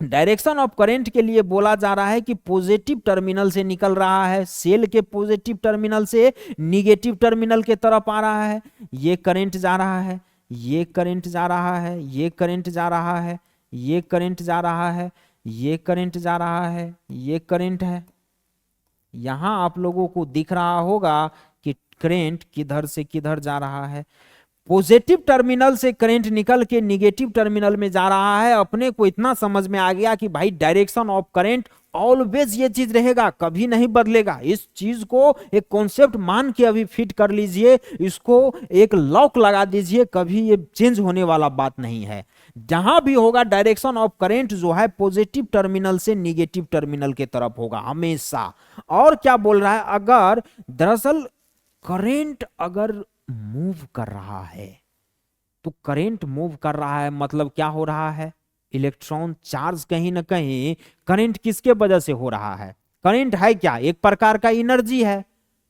डायरेक्शन ऑफ करंट के लिए बोला जा रहा है कि पॉजिटिव टर्मिनल से निकल रहा है, सेल के पॉजिटिव टर्मिनल से निगेटिव टर्मिनल के तरफ आ रहा है। ये करंट जा रहा है, ये करंट जा रहा है, ये करंट जा रहा है, ये करंट जा रहा है, ये करंट जा रहा है, ये करंट है। यहां आप लोगों को दिख रहा होगा कि करंट किधर से किधर जा रहा है। पॉजिटिव टर्मिनल से करंट निकल के निगेटिव टर्मिनल में जा रहा है। अपने को इतना समझ में आ गया कि भाई डायरेक्शन ऑफ करंट ऑलवेज ये चीज रहेगा, कभी नहीं बदलेगा। इस चीज को एक कॉन्सेप्ट मान के अभी फिट कर लीजिए, इसको एक लॉक लगा दीजिए, कभी ये चेंज होने वाला बात नहीं है। जहां भी होगा डायरेक्शन ऑफ करंट जो है पॉजिटिव टर्मिनल से निगेटिव टर्मिनल के तरफ होगा हमेशा। और क्या बोल रहा है? अगर दरअसल करंट अगर मूव कर रहा है, तो करंट मूव कर रहा है मतलब क्या हो रहा है? इलेक्ट्रॉन चार्ज कहीं ना कहीं, करंट किसके वजह से हो रहा है? करंट है क्या? एक प्रकार का एनर्जी है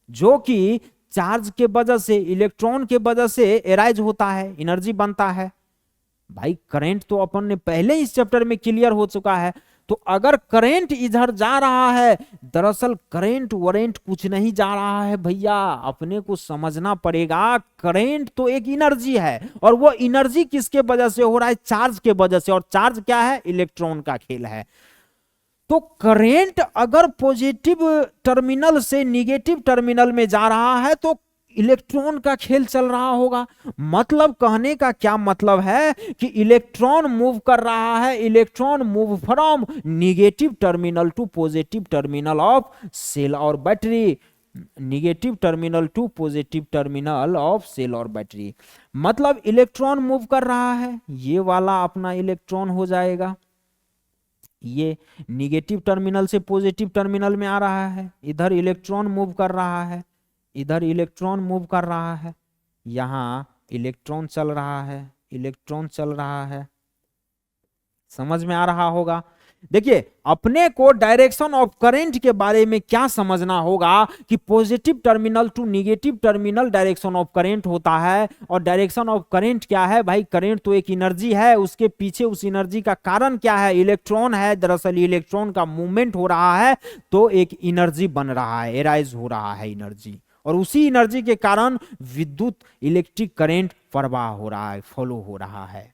जो कि चार्ज के वजह से, इलेक्ट्रॉन के वजह से एराइज होता है, एनर्जी बनता है। भाई करंट तो अपन ने पहले इस चैप्टर में क्लियर हो चुका है। तो अगर करंट इधर जा रहा है, दरअसल करंट वरेंट कुछ नहीं जा रहा है भैया, अपने को समझना पड़ेगा। करंट तो एक एनर्जी है, और वो एनर्जी किसके वजह से हो रहा है? चार्ज के वजह से। और चार्ज क्या है? इलेक्ट्रॉन का खेल है। तो करंट अगर पॉजिटिव टर्मिनल से निगेटिव टर्मिनल में जा रहा है तो इलेक्ट्रॉन का खेल चल रहा होगा। मतलब कहने का क्या मतलब है कि इलेक्ट्रॉन मूव कर रहा है, electron move from negative terminal to positive terminal of cell और battery, negative terminal to positive terminal of cell और बैटरी। मतलब इलेक्ट्रॉन मूव कर रहा है, ये वाला अपना इलेक्ट्रॉन हो जाएगा, ये निगेटिव टर्मिनल से पॉजिटिव टर्मिनल में आ रहा है, इधर इलेक्ट्रॉन मूव कर रहा है, इधर इलेक्ट्रॉन मूव कर रहा है, यहां इलेक्ट्रॉन चल रहा है, इलेक्ट्रॉन चल रहा है। समझ में आ रहा होगा। देखिए, अपने को डायरेक्शन ऑफ करंट के बारे में क्या समझना होगा कि positive terminal to negative terminal direction of current होता है। और डायरेक्शन ऑफ करंट क्या है भाई? करंट तो एक एनर्जी है, उसके पीछे उस एनर्जी का कारण क्या है? इलेक्ट्रॉन है। दरअसल इलेक्ट्रॉन का मूवमेंट हो रहा है तो एक एनर्जी बन रहा है, एराइज हो रहा है एनर्जी, और उसी एनर्जी के कारण विद्युत इलेक्ट्रिक करंट प्रवाह हो रहा है, फॉलो हो रहा है।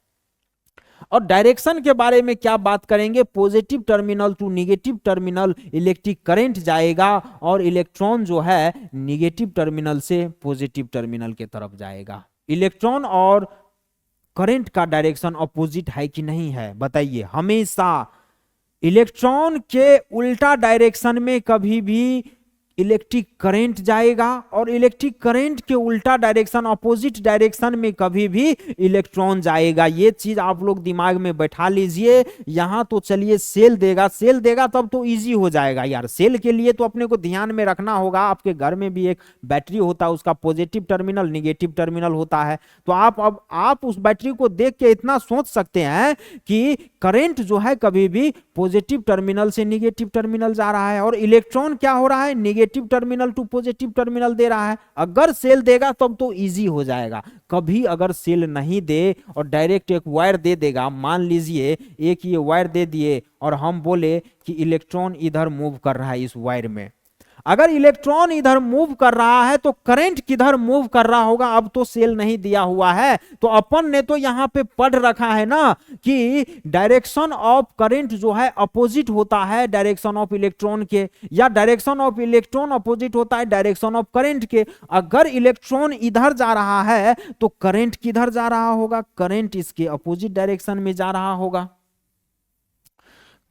और डायरेक्शन के बारे में क्या बात करेंगे? Positive terminal to negative terminal electric current जाएगा, और इलेक्ट्रॉन जो है निगेटिव टर्मिनल से पॉजिटिव टर्मिनल के तरफ जाएगा। इलेक्ट्रॉन और करंट का डायरेक्शन अपोजिट है कि नहीं है? बताइए। हमेशा इलेक्ट्रॉन के उल्टा डायरेक्शन में कभी भी इलेक्ट्रिक करंट जाएगा, और इलेक्ट्रिक करंट के उल्टा डायरेक्शन अपोजिट डायरेक्शन में कभी भी इलेक्ट्रॉन जाएगा। ये चीज आप लोग दिमाग में बैठा लीजिए। यहां तो चलिए सेल देगा, सेल देगा तब तो इजी हो जाएगा यार। सेल के लिए तो अपने को ध्यान में रखना होगा, आपके घर में भी एक बैटरी होता है, उसका पॉजिटिव टर्मिनल निगेटिव टर्मिनल होता है। तो आप उस बैटरी को देख के इतना सोच सकते हैं कि करंट जो है कभी भी पॉजिटिव टर्मिनल से निगेटिव टर्मिनल जा रहा है, और इलेक्ट्रॉन क्या हो रहा है? Negative terminal to positive terminal दे रहा है। अगर सेल देगा तब तो इजी हो जाएगा। कभी अगर सेल नहीं दे और डायरेक्ट एक वायर दे देगा, मान लीजिए एक ये वायर दे दिए और हम बोले कि इलेक्ट्रॉन इधर मूव कर रहा है इस वायर में, अगर इलेक्ट्रॉन इधर मूव कर रहा है तो करंट किधर मूव कर रहा होगा? अब तो सेल नहीं दिया हुआ है, तो अपन ने तो यहां पे पढ़ रखा है ना कि डायरेक्शन ऑफ करंट जो है अपोजिट होता है डायरेक्शन ऑफ इलेक्ट्रॉन के, या डायरेक्शन ऑफ इलेक्ट्रॉन अपोजिट होता है डायरेक्शन ऑफ करंट के। अगर इलेक्ट्रॉन इधर जा रहा है तो करंट किधर जा रहा होगा? करंट इसके अपोजिट डायरेक्शन में जा रहा होगा।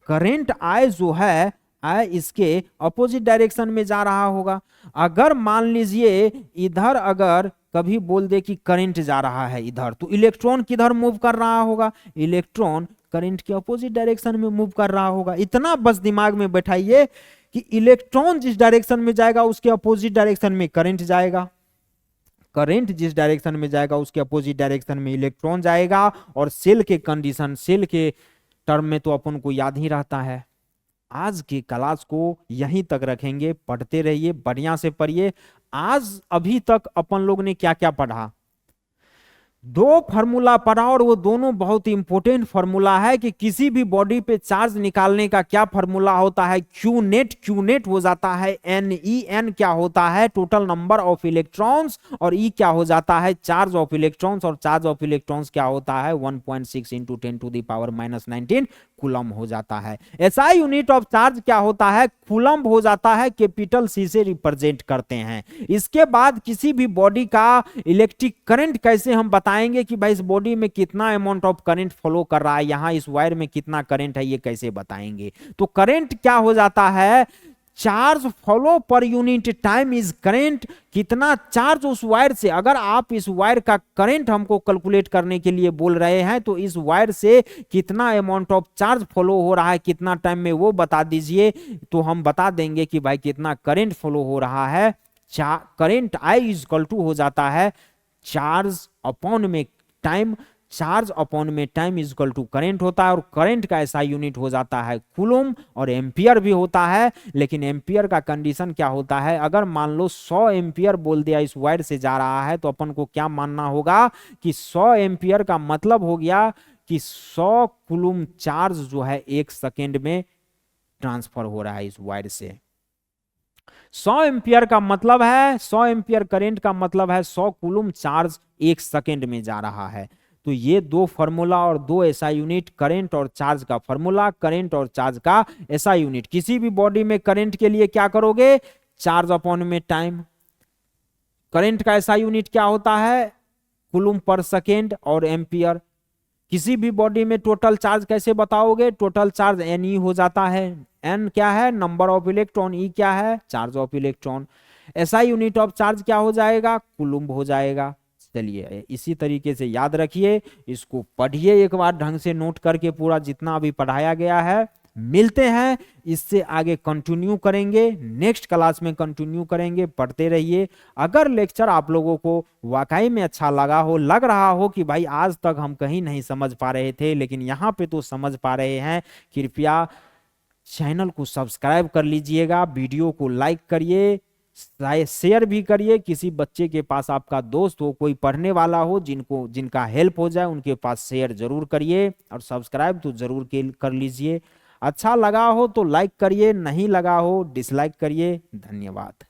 करंट आई जो है इसके अपोजिट डायरेक्शन में जा रहा होगा। अगर मान लीजिए इधर अगर कभी बोल दे कि करंट जा रहा है इधर, तो इलेक्ट्रॉन किधर मूव कर रहा होगा? इलेक्ट्रॉन करंट के अपोजिट डायरेक्शन में मूव कर रहा होगा। इतना बस दिमाग में बैठाइए कि इलेक्ट्रॉन जिस डायरेक्शन में जाएगा उसके अपोजिट डायरेक्शन में करंट जाएगा, करंट जिस डायरेक्शन में जाएगा उसके अपोजिट डायरेक्शन में इलेक्ट्रॉन जाएगा। और सेल के कंडीशन, सेल के टर्म में तो अपन को याद ही रहता है। आज की क्लास को यहीं तक रखेंगे, पढ़ते रहिए, बढ़िया से पढ़िए। आज अभी तक अपन लोग ने क्या क्या पढ़ा? दो फार्मूला पढ़ा, और वो दोनों बहुत ही इंपॉर्टेंट फार्मूला है कि किसी भी बॉडी पे चार्ज निकालने का क्या फार्मूला होता है? क्यू नेट, क्यू नेट हो जाता है एन ई, एन क्या होता है? टोटल नंबर ऑफ इलेक्ट्रॉन्स, और ई क्या हो जाता है? चार्ज ऑफ इलेक्ट्रॉन्स, और चार्ज ऑफ इलेक्ट्रॉन्स क्या होता है? 1.6 इंटू 10⁻⁻19 कूलम हो जाता है। एसआई यूनिट ऑफ चार्ज क्या होता है? कूलम हो जाता है, कैपिटल सी से रिप्रेजेंट करते हैं। इसके बाद किसी भी बॉडी का इलेक्ट्रिक करंट कैसे हम बताएंगे कि भाई इस बॉडी में कितना अमाउंट ऑफ करंट फ्लो कर रहा है, यहां इस वायर में कितना करंट है, ये कैसे बताएंगे? तो करंट क्या हो जाता है? Charge flow per unit time is current. कितना चार्ज उस वायर से, अगर आप इस वायर का करंट हमको कैलकुलेट करने के लिए बोल रहे हैं तो इस वायर से कितना अमाउंट ऑफ चार्ज फॉलो हो रहा है कितना टाइम में, वो बता दीजिए, तो हम बता देंगे कि भाई कितना करंट फॉलो हो रहा है। Current I is equal to हो जाता है चार्ज अपॉन में टाइम, चार्ज अपॉन में time is equal to current होता है, और करंट का ऐसा यूनिट हो जाता है कूलम, और एम्पियर भी होता है। लेकिन एम्पियर का कंडीशन क्या होता है? अगर मान लो 100 एम्पियर बोल दिया इस वायर से जा रहा है, तो अपन को क्या मानना होगा कि 100 एम्पियर का मतलब हो गया कि 100 कूलम चार्ज जो है 1 सेकेंड में ट्रांसफर हो रहा है इस वायर से। 100 एम्पियर का मतलब है 100 एम्पियर करंट का मतलब है 100 कूलम चार्ज 1 सेकेंड में जा रहा है। तो ये दो फार्मूला और दो एसआई यूनिट, करंट और चार्ज का फार्मूला, करंट और चार्ज का एसआई यूनिट। किसी भी बॉडी में करंट के लिए क्या करोगे, चार्ज अपॉन में टाइम। करंट का एसआई यूनिट क्या होता है, कूलम पर सेकेंड और एम्पियर। किसी भी बॉडी में टोटल चार्ज कैसे बताओगे, टोटल चार्ज एन हो जाता है। एन क्या है, नंबर ऑफ इलेक्ट्रॉन, ई क्या है, charge of electron. SI unit of charge क्या हो जाएगा, कूलम हो जाएगा। चलिए इसी तरीके से याद रखिए, इसको पढ़िए एक बार ढंग से नोट करके पूरा जितना अभी पढ़ाया गया है। मिलते हैं, इससे आगे कंटिन्यू करेंगे, नेक्स्ट क्लास में कंटिन्यू करेंगे। पढ़ते रहिए। अगर लेक्चर आप लोगों को वाकई में अच्छा लगा हो, लग रहा हो कि भाई आज तक हम कहीं नहीं समझ पा रहे थे लेकिन यहाँ पे तो समझ पा रहे हैं, कृपया चैनल को सब्सक्राइब कर लीजिएगा, वीडियो को लाइक करिए, शेयर भी करिए। किसी बच्चे के पास आपका दोस्त हो, कोई पढ़ने वाला हो, जिनका हेल्प हो जाए, उनके पास शेयर जरूर करिए और सब्सक्राइब तो जरूर कर लीजिए। अच्छा लगा हो तो लाइक करिए, नहीं लगा हो डिसलाइक करिए। धन्यवाद।